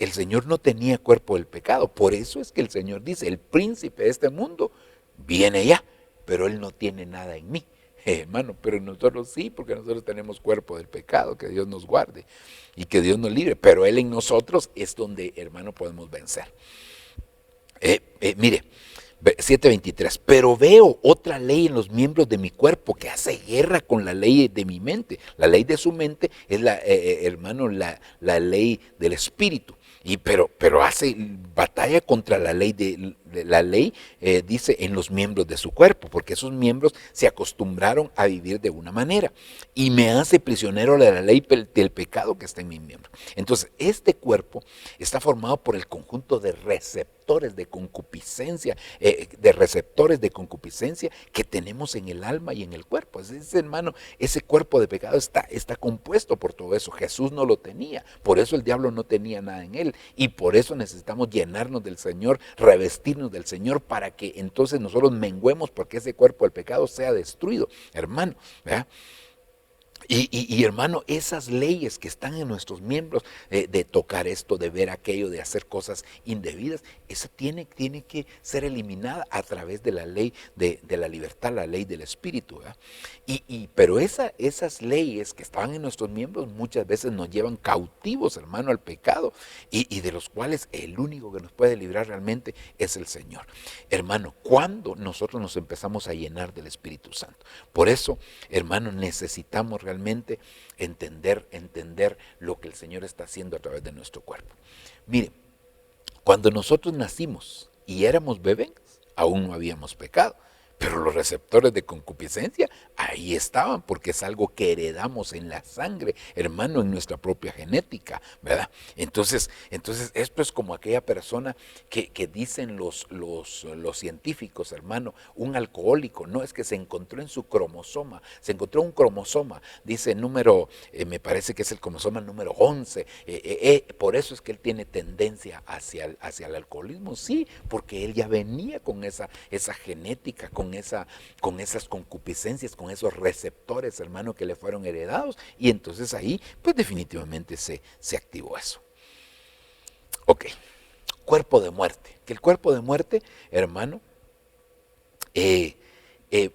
el Señor no tenía cuerpo del pecado, por eso es que el Señor dice, el príncipe de este mundo viene ya, pero él no tiene nada en mí. Hermano, pero nosotros sí, porque nosotros tenemos cuerpo del pecado, que Dios nos guarde y que Dios nos libre, pero él en nosotros es donde, hermano, podemos vencer. Mire, 7:23, pero veo otra ley en los miembros de mi cuerpo que hace guerra con la ley de mi mente. La ley de su mente es hermano, la ley del espíritu. Pero hace batalla contra la ley dice en los miembros de su cuerpo, porque esos miembros se acostumbraron a vivir de una manera y me hace prisionero de la ley del pecado que está en mi miembro. Entonces este cuerpo está formado por el conjunto de receptores de concupiscencia, que tenemos en el alma y en el cuerpo. Hermano, ese cuerpo de pecado está compuesto por todo eso. Jesús no lo tenía, por eso el diablo no tenía nada en él y por eso necesitamos llenarnos del Señor, revestirnos del Señor para que entonces nosotros menguemos, porque ese cuerpo del pecado sea destruido, hermano, ¿verdad? Y hermano, esas leyes que están en nuestros miembros, de tocar esto, de ver aquello, de hacer cosas indebidas, esa tiene que ser eliminada a través de la ley de la libertad, la ley del espíritu, ¿verdad? Pero esas leyes que estaban en nuestros miembros muchas veces nos llevan cautivos, hermano, al pecado, y de los cuales el único que nos puede librar realmente es el Señor. Hermano, cuando nosotros nos empezamos a llenar del Espíritu Santo. Por eso, hermano, necesitamos realmente entender lo que el Señor está haciendo a través de nuestro cuerpo. Mire, cuando nosotros nacimos y éramos bebés, aún no habíamos pecado, pero los receptores de concupiscencia ahí estaban, porque es algo que heredamos en la sangre, hermano, en nuestra propia genética, ¿verdad? Entonces esto es como aquella persona que dicen los científicos, hermano, un alcohólico, no es que se encontró en su cromosoma, se encontró un cromosoma, dice me parece que es el cromosoma número 11, por eso es que él tiene tendencia hacia el alcoholismo, sí, porque él ya venía con esa genética, con esas concupiscencias, con esos receptores, hermano, que le fueron heredados, y entonces ahí, pues definitivamente se activó eso. Ok, cuerpo de muerte. Que el cuerpo de muerte, hermano, eh, eh,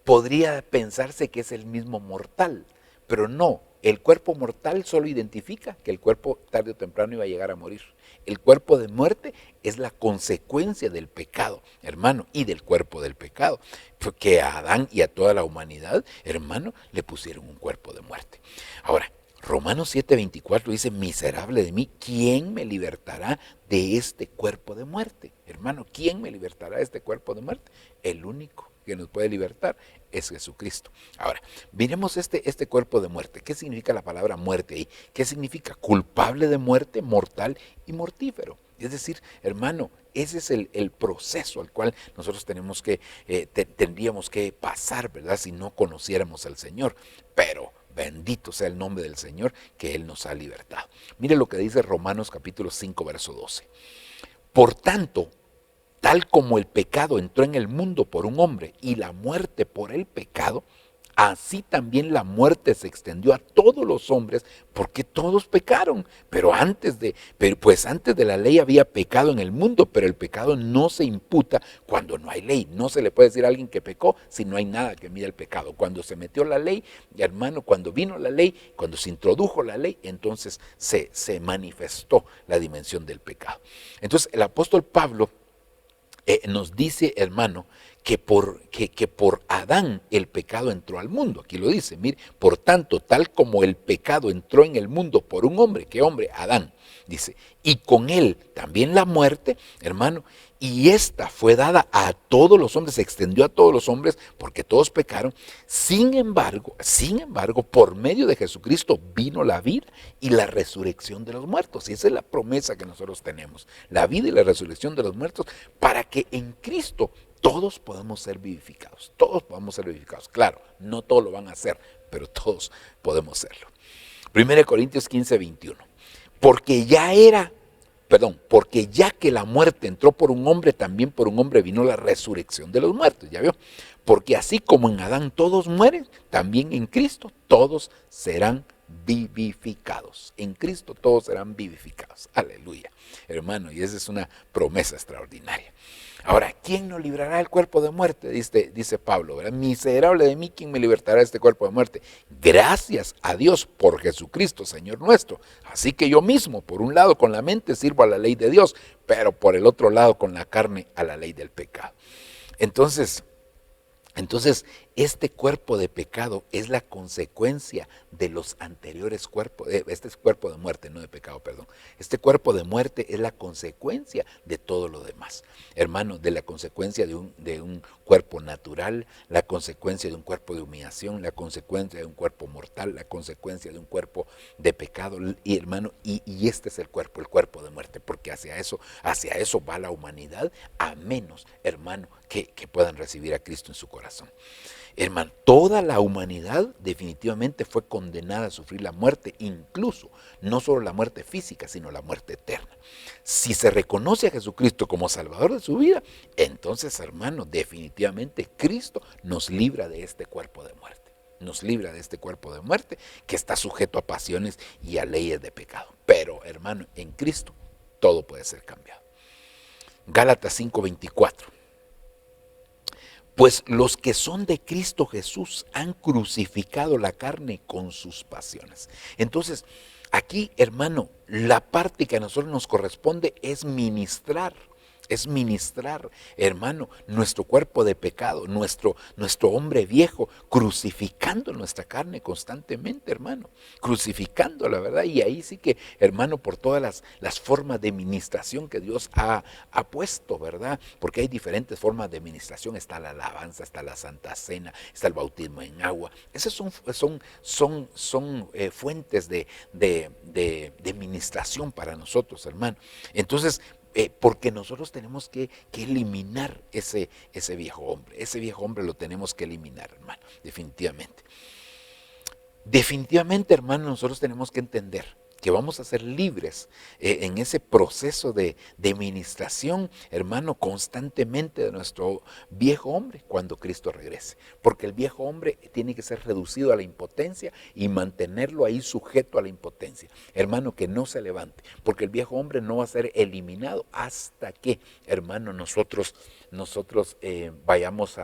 podría pensarse que es el mismo mortal, pero no. El cuerpo mortal solo identifica que el cuerpo tarde o temprano iba a llegar a morir. El cuerpo de muerte es la consecuencia del pecado, hermano, y del cuerpo del pecado. Porque a Adán y a toda la humanidad, hermano, le pusieron un cuerpo de muerte. Ahora, Romanos 7:24 dice, miserable de mí, ¿quién me libertará de este cuerpo de muerte? Hermano, ¿quién me libertará de este cuerpo de muerte? El único que nos puede libertar es Jesucristo. Ahora, miremos este cuerpo de muerte. ¿Qué significa la palabra muerte ahí? ¿Qué significa? Culpable de muerte, mortal y mortífero. Es decir, hermano, ese es el proceso al cual nosotros tenemos que, tendríamos que pasar, ¿verdad? Si no conociéramos al Señor. Pero bendito sea el nombre del Señor, que Él nos ha libertado. Mire lo que dice Romanos capítulo 5, verso 12. Por tanto, tal como el pecado entró en el mundo por un hombre y la muerte por el pecado, así también la muerte se extendió a todos los hombres porque todos pecaron. Pues antes de la ley había pecado en el mundo, pero el pecado no se imputa cuando no hay ley. No se le puede decir a alguien que pecó si no hay nada que mida el pecado. Cuando se metió la ley, hermano, cuando vino la ley, cuando se introdujo la ley, entonces se manifestó la dimensión del pecado. Entonces el apóstol Pablo nos dice, hermano, que por Adán el pecado entró al mundo. Aquí lo dice, mire, por tanto, tal como el pecado entró en el mundo por un hombre, ¿qué hombre? Adán, dice, y con él también la muerte, hermano, y esta fue dada a todos los hombres, se extendió a todos los hombres porque todos pecaron. Sin embargo, por medio de Jesucristo vino la vida y la resurrección de los muertos. Y esa es la promesa que nosotros tenemos, la vida y la resurrección de los muertos, para que en Cristo todos podamos ser vivificados. Todos podamos ser vivificados. Claro, no todos lo van a hacer, pero todos podemos serlo. 1 Corintios 15:21. Porque ya que la muerte entró por un hombre, también por un hombre vino la resurrección de los muertos, ¿ya vio? Porque así como en Adán todos mueren, también en Cristo todos serán vivificados. En Cristo todos serán vivificados. Aleluya, hermano, y esa es una promesa extraordinaria. Ahora, ¿quién nos librará del cuerpo de muerte? Dice Pablo, ¿verdad? Miserable de mí, ¿quién me libertará de este cuerpo de muerte? Gracias a Dios por Jesucristo, Señor nuestro. Así que yo mismo, por un lado con la mente sirvo a la ley de Dios, pero por el otro lado con la carne a la ley del pecado. Entonces, este cuerpo de pecado es la consecuencia de los anteriores cuerpos, este es cuerpo de muerte, no de pecado, perdón. Este cuerpo de muerte es la consecuencia de todo lo demás. Hermano, de la consecuencia de un cuerpo natural, la consecuencia de un cuerpo de humillación, la consecuencia de un cuerpo mortal, la consecuencia de un cuerpo de pecado, y hermano, y este es el cuerpo de muerte, porque hacia eso va la humanidad, a menos, hermano, que puedan recibir a Cristo en su corazón. Hermano, toda la humanidad definitivamente fue condenada a sufrir la muerte, incluso no solo la muerte física, sino la muerte eterna. Si se reconoce a Jesucristo como Salvador de su vida, entonces, hermano, definitivamente Cristo nos libra de este cuerpo de muerte. Nos libra de este cuerpo de muerte que está sujeto a pasiones y a leyes de pecado. Pero, hermano, en Cristo todo puede ser cambiado. Gálatas 5:24. Pues los que son de Cristo Jesús han crucificado la carne con sus pasiones. Entonces, aquí, hermano, la parte que a nosotros nos corresponde es ministrar, hermano, nuestro cuerpo de pecado, nuestro hombre viejo, crucificando nuestra carne constantemente, hermano, crucificando la verdad. Y ahí sí que, hermano, por todas las formas de ministración que Dios ha puesto, ¿verdad? Porque hay diferentes formas de ministración, está la alabanza, está la Santa Cena, está el bautismo en agua. Esas son fuentes de ministración para nosotros, hermano. Entonces, porque nosotros tenemos que eliminar ese viejo hombre. Ese viejo hombre lo tenemos que eliminar, hermano, definitivamente. Definitivamente, hermano, nosotros tenemos que entender que vamos a ser libres en ese proceso de ministración, hermano, constantemente de nuestro viejo hombre cuando Cristo regrese. Porque el viejo hombre tiene que ser reducido a la impotencia y mantenerlo ahí sujeto a la impotencia. Hermano, que no se levante, porque el viejo hombre no va a ser eliminado hasta que, hermano, nosotros vayamos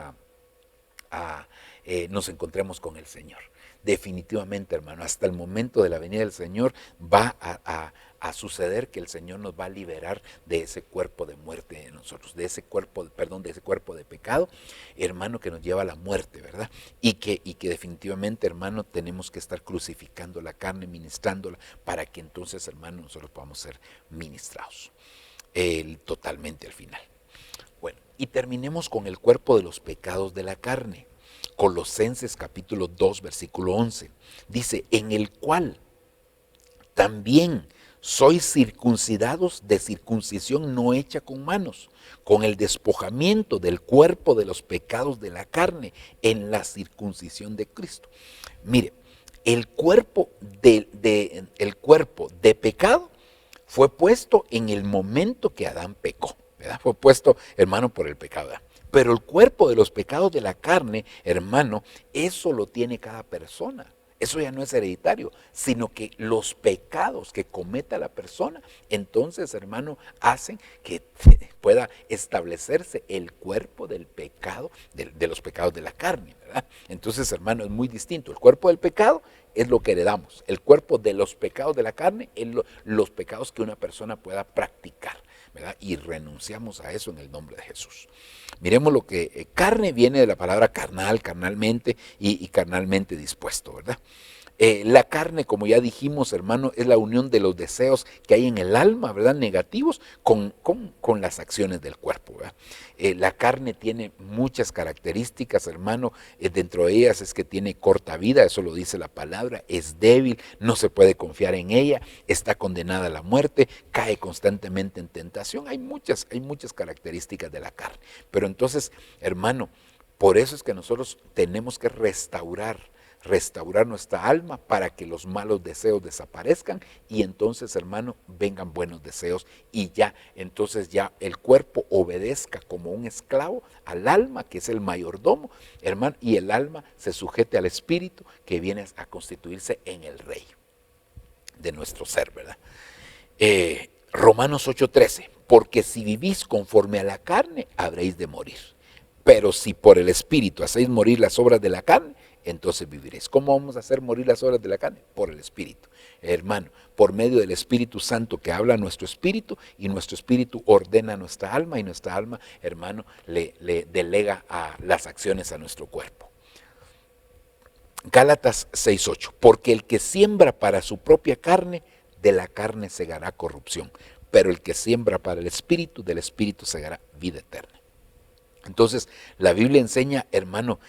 nos encontremos con el Señor. Definitivamente, hermano, hasta el momento de la venida del Señor va a suceder que el Señor nos va a liberar de ese cuerpo de muerte de nosotros, de ese cuerpo de pecado, hermano, que nos lleva a la muerte, ¿verdad? Y que definitivamente, hermano, tenemos que estar crucificando la carne, ministrándola, para que entonces, hermano, nosotros podamos ser ministrados totalmente al final. Bueno, y terminemos con el cuerpo de los pecados de la carne. Colosenses capítulo 2, versículo 11. Dice, en el cual también sois circuncidados de circuncisión no hecha con manos, con el despojamiento del cuerpo de los pecados de la carne en la circuncisión de Cristo. Mire, el cuerpo de pecado fue puesto en el momento que Adán pecó, ¿verdad? Fue puesto, hermano, por el pecado. Pero el cuerpo de los pecados de la carne, hermano, eso lo tiene cada persona. Eso ya no es hereditario, sino que los pecados que cometa la persona, entonces, hermano, hacen que pueda establecerse el cuerpo del pecado, de los pecados de la carne, ¿verdad? Entonces, hermano, es muy distinto. El cuerpo del pecado es lo que heredamos. El cuerpo de los pecados de la carne es los pecados que una persona pueda practicar, ¿verdad? Y renunciamos a eso en el nombre de Jesús. Miremos lo que carne viene de la palabra carnal, carnalmente y carnalmente dispuesto, ¿verdad? La carne, como ya dijimos, hermano, es la unión de los deseos que hay en el alma, ¿verdad? Negativos con las acciones del cuerpo, ¿verdad? La carne tiene muchas características, hermano. Dentro de ellas es que tiene corta vida, eso lo dice la palabra, es débil, no se puede confiar en ella, está condenada a la muerte, cae constantemente en tentación. Hay muchas características de la carne. Pero entonces, hermano, por eso es que nosotros tenemos que restaurar nuestra alma para que los malos deseos desaparezcan y entonces, hermano, vengan buenos deseos y entonces el cuerpo obedezca como un esclavo al alma, que es el mayordomo, hermano, y el alma se sujete al espíritu que viene a constituirse en el rey de nuestro ser, ¿verdad? Romanos 8:13, porque si vivís conforme a la carne, habréis de morir, pero si por el espíritu hacéis morir las obras de la carne, entonces viviréis. ¿Cómo vamos a hacer morir las obras de la carne? Por el Espíritu. Hermano, por medio del Espíritu Santo que habla a nuestro espíritu y nuestro espíritu ordena nuestra alma y nuestra alma, hermano, le delega a las acciones a nuestro cuerpo. Gálatas 6:8, porque el que siembra para su propia carne, de la carne segará corrupción, pero el que siembra para el espíritu, del espíritu segará vida eterna. Entonces, la Biblia enseña, hermano,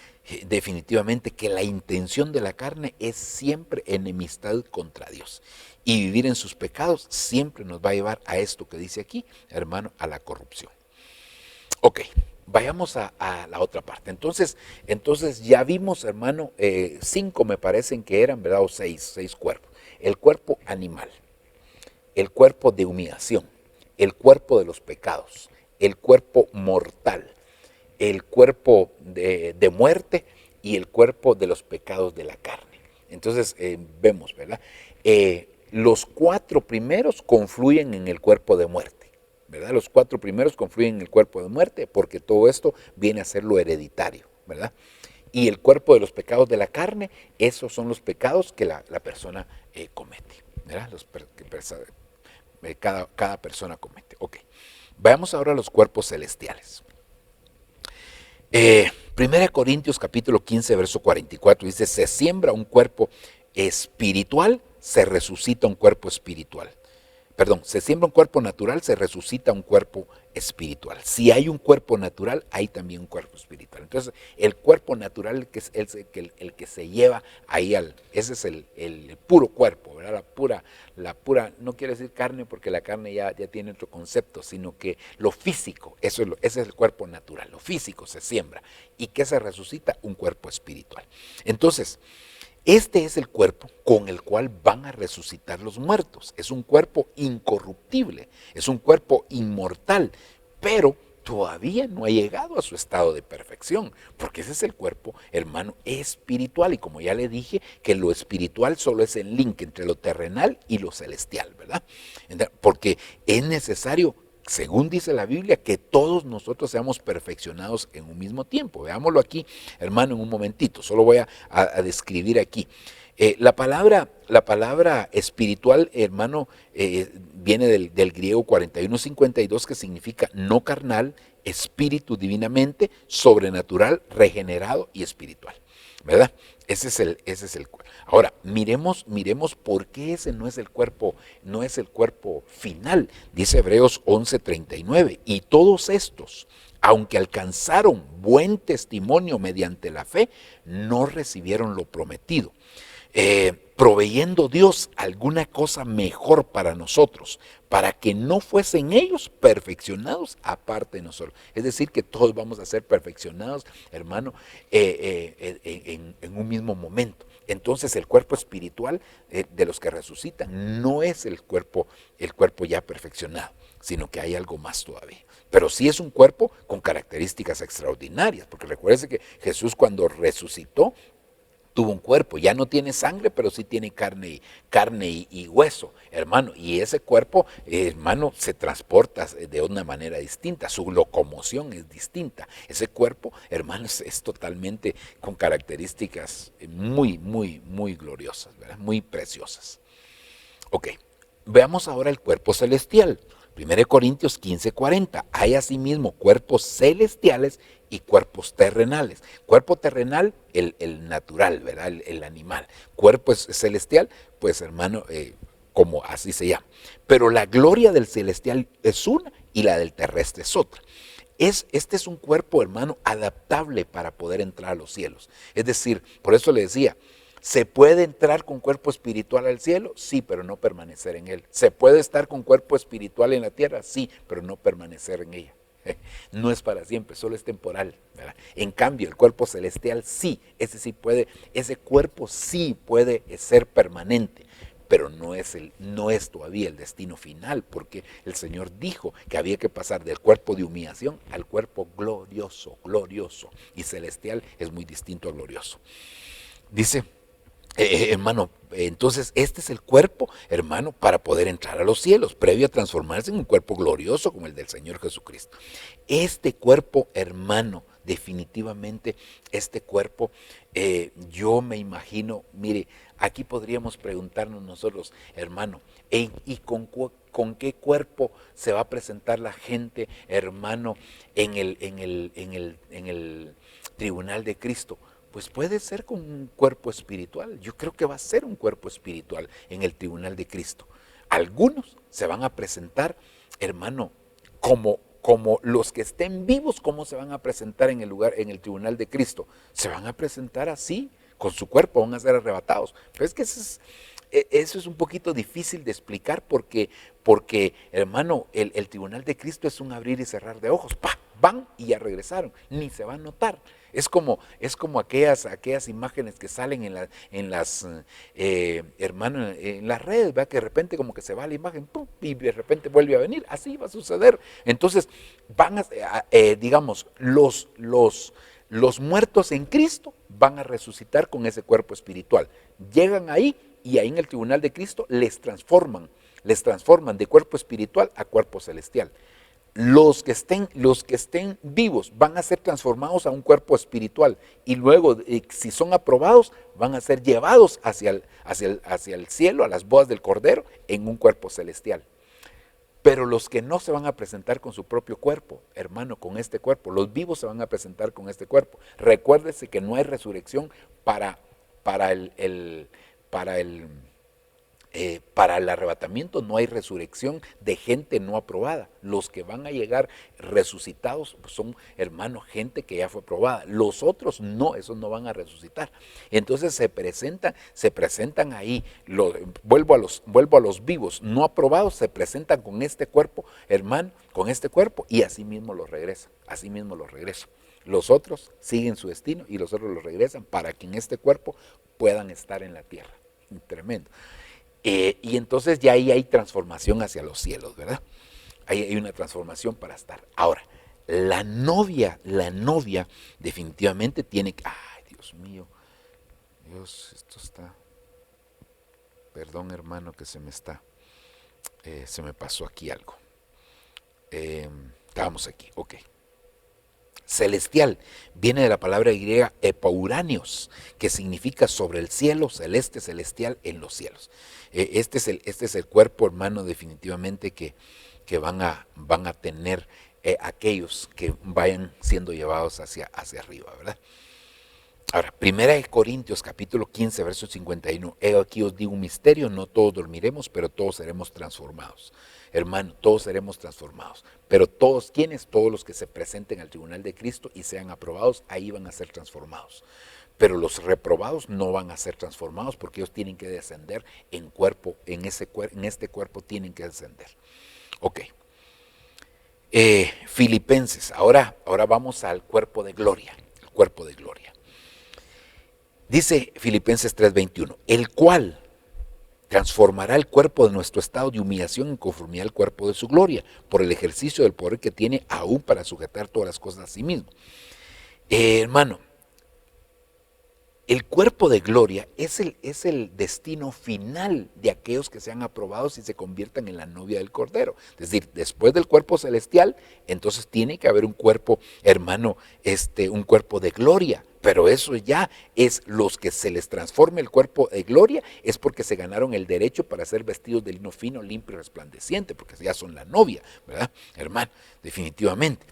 definitivamente que la intención de la carne es siempre enemistad contra Dios. Y vivir en sus pecados siempre nos va a llevar a esto que dice aquí, hermano, a la corrupción. Ok, vayamos a la otra parte. Entonces ya vimos, hermano, 5 me parecen que eran, ¿verdad? O 6 cuerpos. El cuerpo animal, el cuerpo de humillación, el cuerpo de los pecados, el cuerpo mortal, el cuerpo de muerte y el cuerpo de los pecados de la carne. Entonces vemos, ¿verdad? Los 4 primeros confluyen en el cuerpo de muerte, ¿verdad? Los 4 primeros confluyen en el cuerpo de muerte porque todo esto viene a ser lo hereditario, ¿verdad? Y el cuerpo de los pecados de la carne, esos son los pecados que la persona comete, ¿verdad? Cada persona comete. Ok, veamos ahora los cuerpos celestiales. 1 Corintios capítulo 15, verso 44 dice, se siembra un cuerpo espiritual, se resucita un cuerpo espiritual. Perdón, se siembra un cuerpo natural, se resucita un cuerpo espiritual. Si hay un cuerpo natural, hay también un cuerpo espiritual. Entonces, el cuerpo natural es el que se lleva ahí ese es el puro cuerpo, ¿verdad? La pura, no quiere decir carne porque la carne ya tiene otro concepto, sino que lo físico, ese es el cuerpo natural, lo físico se siembra. ¿Y qué se resucita? Un cuerpo espiritual. Entonces, Este es el cuerpo con el cual van a resucitar los muertos. Es un cuerpo incorruptible, es un cuerpo inmortal, pero todavía no ha llegado a su estado de perfección, porque ese es el cuerpo, hermano, espiritual. Y como ya le dije, que lo espiritual solo es el link entre lo terrenal y lo celestial, ¿verdad? Porque es necesario, según dice la Biblia, que todos nosotros seamos perfeccionados en un mismo tiempo. Veámoslo aquí, hermano, en un momentito. Solo voy a describir aquí. La palabra espiritual, hermano, viene del griego 4152, que significa no carnal, espíritu divinamente, sobrenatural, regenerado y espiritual, ¿verdad? Ese es el cuerpo. Ahora, miremos por qué ese no es el cuerpo final. Dice Hebreos 11:39, y todos estos, aunque alcanzaron buen testimonio mediante la fe, no recibieron lo prometido, proveyendo Dios alguna cosa mejor para nosotros, para que no fuesen ellos perfeccionados aparte de nosotros. Es decir, que todos vamos a ser perfeccionados, hermano, en un mismo momento. Entonces el cuerpo espiritual de los que resucitan no es el cuerpo ya perfeccionado, sino que hay algo más todavía. Pero sí es un cuerpo con características extraordinarias, porque recuérdense que Jesús, cuando resucitó, tuvo un cuerpo, ya no tiene sangre, pero sí tiene carne y hueso, hermano, y ese cuerpo, hermano, se transporta de una manera distinta, su locomoción es distinta. Ese cuerpo, hermano, es totalmente con características muy gloriosas, ¿verdad? Muy preciosas. Ok, veamos ahora el cuerpo celestial. 1 Corintios 15:40, hay asimismo cuerpos celestiales y cuerpos terrenales. Cuerpo terrenal, el natural, ¿verdad? El animal. Cuerpo celestial, pues hermano, como así se llama. Pero la gloria del celestial es una y la del terrestre es otra. Este es un cuerpo, hermano, adaptable para poder entrar a los cielos. Es decir, por eso le decía, ¿se puede entrar con cuerpo espiritual al cielo? Sí, pero no permanecer en él. ¿Se puede estar con cuerpo espiritual en la tierra? Sí, pero no permanecer en ella. No es para siempre, solo es temporal, ¿verdad? En cambio, el cuerpo celestial sí, ese cuerpo sí puede ser permanente, pero no es todavía el destino final, porque el Señor dijo que había que pasar del cuerpo de humillación al cuerpo glorioso, y celestial es muy distinto a glorioso. Dice, hermano, entonces este es el cuerpo, hermano, para poder entrar a los cielos, previo a transformarse en un cuerpo glorioso como el del Señor Jesucristo. Este cuerpo, hermano, definitivamente este cuerpo, yo me imagino, mire, aquí podríamos preguntarnos nosotros, hermano, ¿y con qué cuerpo se va a presentar la gente, hermano, en el tribunal de Cristo? Pues puede ser con un cuerpo espiritual. Yo creo que va a ser un cuerpo espiritual en el tribunal de Cristo. Algunos se van a presentar, hermano, como los que estén vivos. ¿Cómo se van a presentar en el tribunal de Cristo? Se van a presentar así, con su cuerpo, van a ser arrebatados. Pero es que eso es un poquito difícil de explicar porque hermano, el tribunal de Cristo es un abrir y cerrar de ojos. ¡Pah! Van y ya regresaron, ni se va a notar. Es como aquellas imágenes que salen en las hermano, en las redes, ¿verdad? Que de repente como que se va la imagen, ¡pum! Y de repente vuelve a venir. Así va a suceder. Entonces, digamos, los muertos en Cristo van a resucitar con ese cuerpo espiritual. Llegan ahí y ahí en el tribunal de Cristo les transforman de cuerpo espiritual a cuerpo celestial. Los que estén vivos van a ser transformados a un cuerpo espiritual y luego, si son aprobados, van a ser llevados hacia el cielo, a las bodas del Cordero, en un cuerpo celestial. Pero los que no se van a presentar con su propio cuerpo, hermano, con este cuerpo, los vivos se van a presentar con este cuerpo. Recuérdese que no hay resurrección para el arrebatamiento, no hay resurrección de gente no aprobada. Los que van a llegar resucitados son, hermanos, gente que ya fue aprobada. Los otros no, esos no van a resucitar. Entonces se presentan ahí, vuelvo a los vivos no aprobados, se presentan con este cuerpo, hermano, con este cuerpo, y así mismo los regresan, Los otros siguen su destino y los otros los regresan para que en este cuerpo puedan estar en la tierra. Tremendo. Y entonces ya ahí hay transformación hacia los cielos, ¿verdad? Ahí hay una transformación para estar. Ahora, la novia definitivamente tiene que... Ay, Dios mío. Dios, esto está... Perdón, hermano, que se me pasó aquí algo. Estábamos aquí, ok. Celestial viene de la palabra griega epauranios, que significa sobre el cielo, celeste, celestial, en los cielos. Este es el cuerpo, hermano, definitivamente que van a tener aquellos que vayan siendo llevados hacia arriba, ¿verdad? Ahora, 1 Corintios capítulo 15, verso 51. Aquí os digo un misterio, no todos dormiremos, pero todos seremos transformados. Hermano, todos seremos transformados. Pero todos, ¿quiénes? Todos los que se presenten al tribunal de Cristo y sean aprobados, ahí van a ser transformados. Pero los reprobados no van a ser transformados porque ellos tienen que descender en cuerpo, en este cuerpo tienen que descender. Ok. Filipenses, ahora vamos al cuerpo de gloria, el cuerpo de gloria. Dice Filipenses 3:21, el cual transformará el cuerpo de nuestro estado de humillación en conformidad al cuerpo de su gloria, por el ejercicio del poder que tiene aún para sujetar todas las cosas a sí mismo. Hermano, el cuerpo de gloria es el destino final de aquellos que sean aprobados y se conviertan en la novia del Cordero. Es decir, después del cuerpo celestial, entonces tiene que haber un cuerpo, hermano, un cuerpo de gloria. Pero eso ya es los que se les transforme el cuerpo de gloria, es porque se ganaron el derecho para ser vestidos de lino fino, limpio y resplandeciente, porque ya son la novia, ¿verdad? Hermano, definitivamente.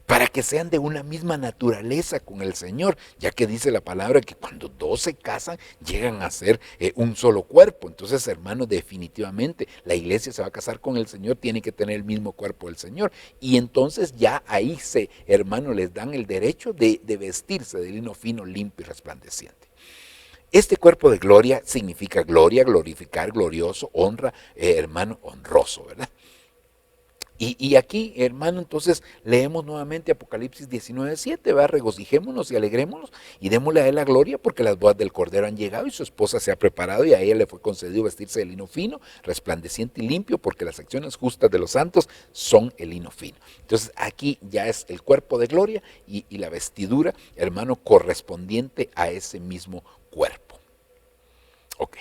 Para que sean de una misma naturaleza con el Señor, ya que dice la palabra que cuando dos se casan, llegan a ser un solo cuerpo. Entonces, hermano, definitivamente, la iglesia se va a casar con el Señor, tiene que tener el mismo cuerpo del Señor. Y entonces ya ahí hermano, les dan el derecho de vestirse de lino fino, limpio y resplandeciente. Este cuerpo de gloria significa gloria, glorificar, glorioso, honra, hermano, honroso, ¿verdad? Y aquí, hermano, entonces leemos nuevamente Apocalipsis 19:7, ¿verdad? Regocijémonos y alegrémonos y démosle a él la gloria porque las bodas del Cordero han llegado y su esposa se ha preparado y a ella le fue concedido vestirse de lino fino, resplandeciente y limpio porque las acciones justas de los santos son el lino fino. Entonces aquí ya es el cuerpo de gloria y la vestidura, hermano, correspondiente a ese mismo cuerpo. Ok,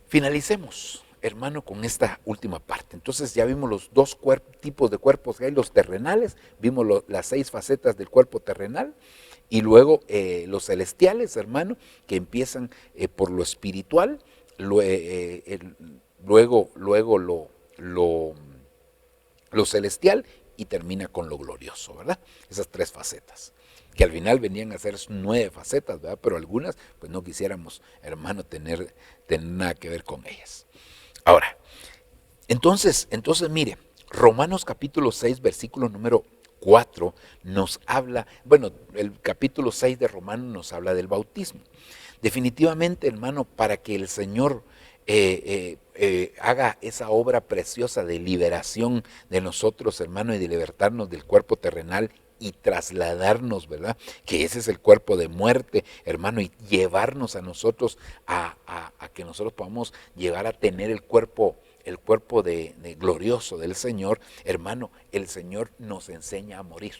finalicemos, hermano, con esta última parte. Entonces ya vimos los dos tipos de cuerpos que hay, los terrenales, vimos las 6 facetas del cuerpo terrenal y luego los celestiales, hermano, que empiezan por lo espiritual, luego lo celestial y termina con lo glorioso, ¿verdad? Esas 3 facetas, que al final venían a ser 9 facetas, ¿verdad? Pero algunas, pues no quisiéramos, hermano, tener nada que ver con ellas. Ahora, entonces mire, Romanos capítulo 6, versículo número 4 nos habla, bueno, el capítulo 6 de Romanos nos habla del bautismo. Definitivamente, hermano, para que el Señor haga esa obra preciosa de liberación de nosotros, hermano, y de libertarnos del cuerpo terrenal y trasladarnos, ¿verdad? Que ese es el cuerpo de muerte, hermano, y llevarnos a nosotros a que nosotros podamos llegar a tener el cuerpo de glorioso del Señor, hermano. El Señor nos enseña a morir,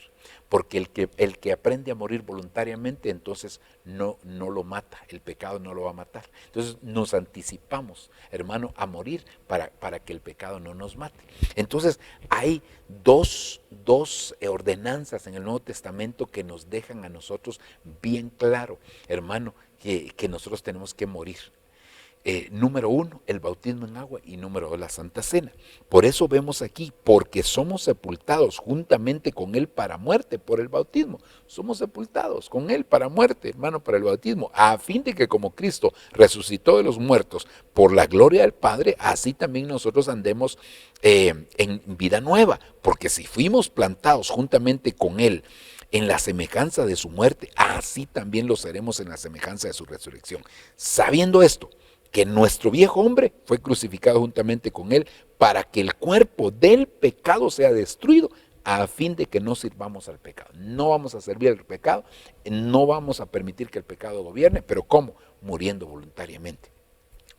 porque el que aprende a morir voluntariamente, entonces no lo mata, el pecado no lo va a matar. Entonces nos anticipamos, hermano, a morir para que el pecado no nos mate. Entonces hay dos ordenanzas en el Nuevo Testamento que nos dejan a nosotros bien claro, hermano, que nosotros tenemos que morir. Número 1, el bautismo en agua, y número 2, la Santa Cena. Por eso vemos aquí, porque somos sepultados juntamente con Él para muerte por el bautismo. Somos sepultados con Él para muerte, hermano, para el bautismo, a fin de que como Cristo resucitó de los muertos por la gloria del Padre, así también nosotros andemos en vida nueva. Porque si fuimos plantados juntamente con Él en la semejanza de su muerte, así también lo seremos en la semejanza de su resurrección. Sabiendo esto, que nuestro viejo hombre fue crucificado juntamente con Él para que el cuerpo del pecado sea destruido, a fin de que no sirvamos al pecado. No vamos a servir al pecado, no vamos a permitir que el pecado gobierne, pero ¿cómo? Muriendo voluntariamente.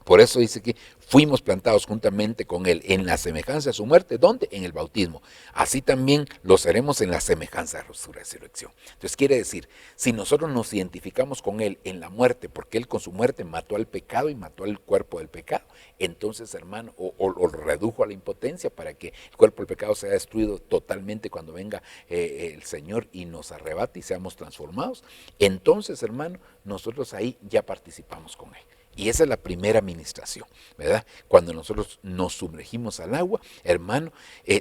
Por eso dice que fuimos plantados juntamente con Él en la semejanza de su muerte. ¿Dónde? En el bautismo. Así también lo seremos en la semejanza de su resurrección. Entonces quiere decir, si nosotros nos identificamos con Él en la muerte, porque Él con su muerte mató al pecado y mató al cuerpo del pecado, entonces hermano, o lo redujo a la impotencia para que el cuerpo del pecado sea destruido totalmente cuando venga el Señor y nos arrebate y seamos transformados, entonces hermano, nosotros ahí ya participamos con Él. Y esa es la primera ministración, ¿verdad? Cuando nosotros nos sumergimos al agua, hermano,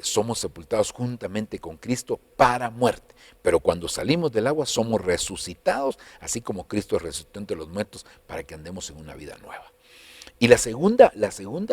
somos sepultados juntamente con Cristo para muerte. Pero cuando salimos del agua somos resucitados, así como Cristo resucitó entre los muertos, para que andemos en una vida nueva. Y la segunda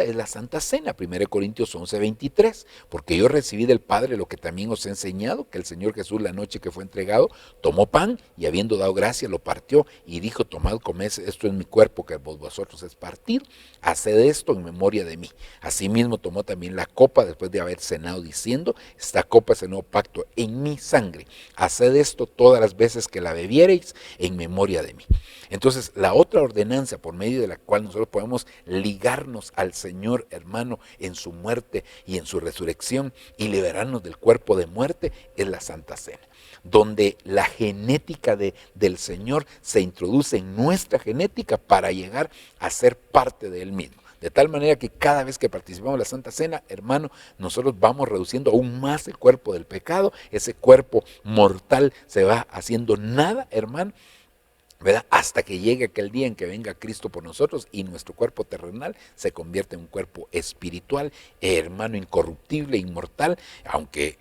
es la Santa Cena, 1 Corintios 11:23, porque yo recibí del Padre lo que también os he enseñado, que el Señor Jesús la noche que fue entregado, tomó pan y habiendo dado gracia lo partió y dijo, tomad, comed, esto es mi cuerpo que por vosotros es partir, haced esto en memoria de mí. Asimismo tomó también la copa después de haber cenado diciendo, esta copa es el nuevo pacto en mi sangre, haced esto todas las veces que la bebiereis en memoria de mí. Entonces, la otra ordenanza por medio de la cual nosotros podemos ligarnos al Señor, hermano, en su muerte y en su resurrección y liberarnos del cuerpo de muerte es la Santa Cena, donde la genética del Señor se introduce en nuestra genética para llegar a ser parte de Él mismo. De tal manera que cada vez que participamos en la Santa Cena, hermano, nosotros vamos reduciendo aún más el cuerpo del pecado, ese cuerpo mortal se va haciendo nada, hermano, ¿verdad? Hasta que llegue aquel día en que venga Cristo por nosotros y nuestro cuerpo terrenal se convierte en un cuerpo espiritual, hermano, incorruptible, inmortal, aunque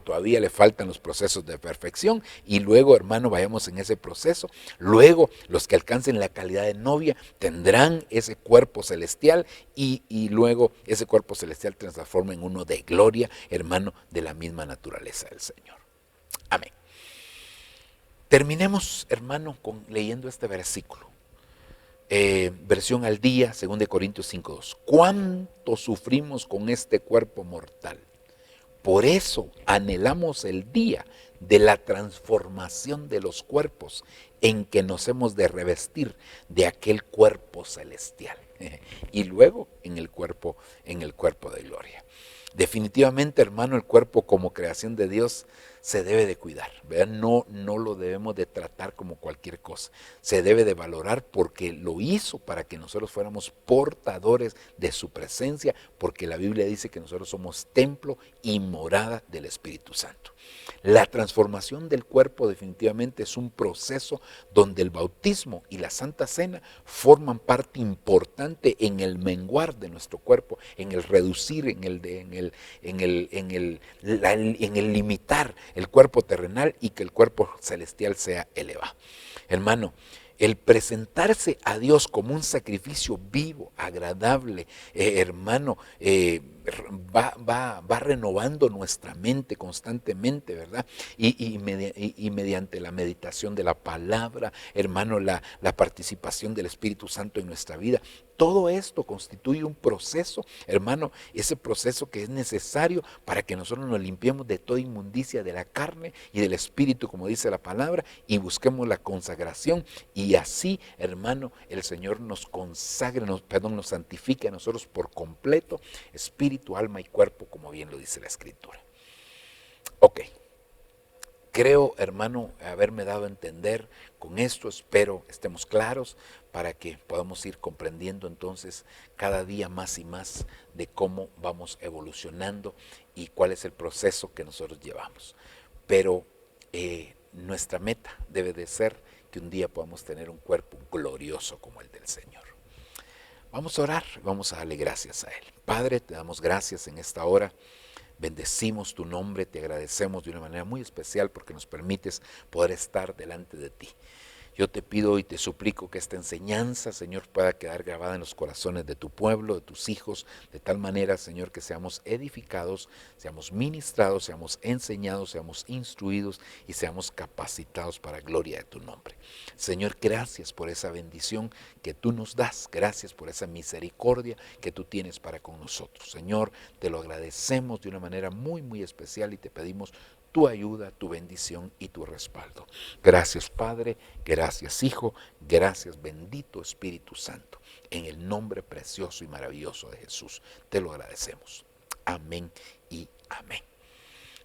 todavía le faltan los procesos de perfección, y luego, hermano, vayamos en ese proceso. Luego, los que alcancen la calidad de novia tendrán ese cuerpo celestial y luego ese cuerpo celestial transforma en uno de gloria, hermano, de la misma naturaleza del Señor. Amén. Terminemos, hermano, leyendo este versículo. Versión al día, 2 Corintios 5:2. ¿Cuánto sufrimos con este cuerpo mortal? Por eso anhelamos el día de la transformación de los cuerpos en que nos hemos de revestir de aquel cuerpo celestial. Y luego en el cuerpo de gloria. Definitivamente, hermano, el cuerpo como creación de Dios se debe de cuidar, ¿verdad? No lo debemos de tratar como cualquier cosa. Se debe de valorar porque lo hizo para que nosotros fuéramos portadores de su presencia, porque la Biblia dice que nosotros somos templo y morada del Espíritu Santo. La transformación del cuerpo definitivamente es un proceso donde el bautismo y la Santa Cena forman parte importante en el menguar de nuestro cuerpo, en el reducir, en el limitar el cuerpo terrenal y que el cuerpo celestial sea elevado. Hermano, el presentarse a Dios como un sacrificio vivo, agradable, hermano, va renovando nuestra mente constantemente, ¿verdad? Y mediante la meditación de la palabra, hermano, la participación del Espíritu Santo en nuestra vida, todo esto constituye un proceso, hermano, ese proceso que es necesario para que nosotros nos limpiemos de toda inmundicia de la carne y del espíritu, como dice la palabra, y busquemos la consagración. Y así, hermano, el Señor nos consagre, nos santifique a nosotros por completo, espíritu, alma y cuerpo, como bien lo dice la Escritura. Ok. Creo, hermano, haberme dado a entender con esto, espero estemos claros para que podamos ir comprendiendo entonces cada día más y más de cómo vamos evolucionando y cuál es el proceso que nosotros llevamos. Pero nuestra meta debe de ser que un día podamos tener un cuerpo glorioso como el del Señor. Vamos a orar, vamos a darle gracias a Él. Padre, te damos gracias en esta hora. Bendecimos tu nombre, te agradecemos de una manera muy especial porque nos permites poder estar delante de ti. Yo te pido y te suplico que esta enseñanza, Señor, pueda quedar grabada en los corazones de tu pueblo, de tus hijos, de tal manera, Señor, que seamos edificados, seamos ministrados, seamos enseñados, seamos instruidos y seamos capacitados para gloria de tu nombre. Señor, gracias por esa bendición que tú nos das, gracias por esa misericordia que tú tienes para con nosotros. Señor, te lo agradecemos de una manera muy, muy especial y te pedimos tu ayuda, tu bendición y tu respaldo. Gracias Padre, gracias Hijo, gracias bendito Espíritu Santo. En el nombre precioso y maravilloso de Jesús, te lo agradecemos. Amén y amén.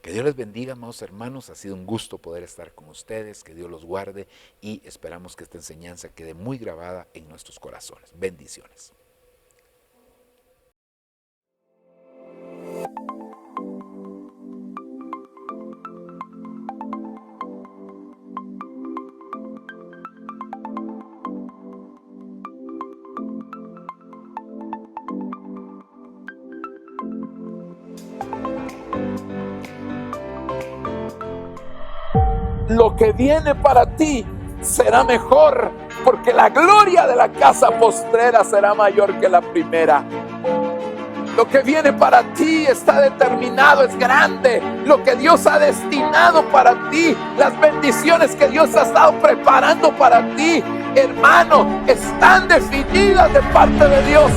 Que Dios les bendiga, amados hermanos. Ha sido un gusto poder estar con ustedes. Que Dios los guarde y esperamos que esta enseñanza quede muy grabada en nuestros corazones. Bendiciones. Lo que viene para ti será mejor, porque la gloria de la casa postrera será mayor que la primera. Lo que viene para ti está determinado, es grande. Lo que Dios ha destinado para ti, las bendiciones que Dios ha estado preparando para ti, hermano, están definidas de parte de Dios.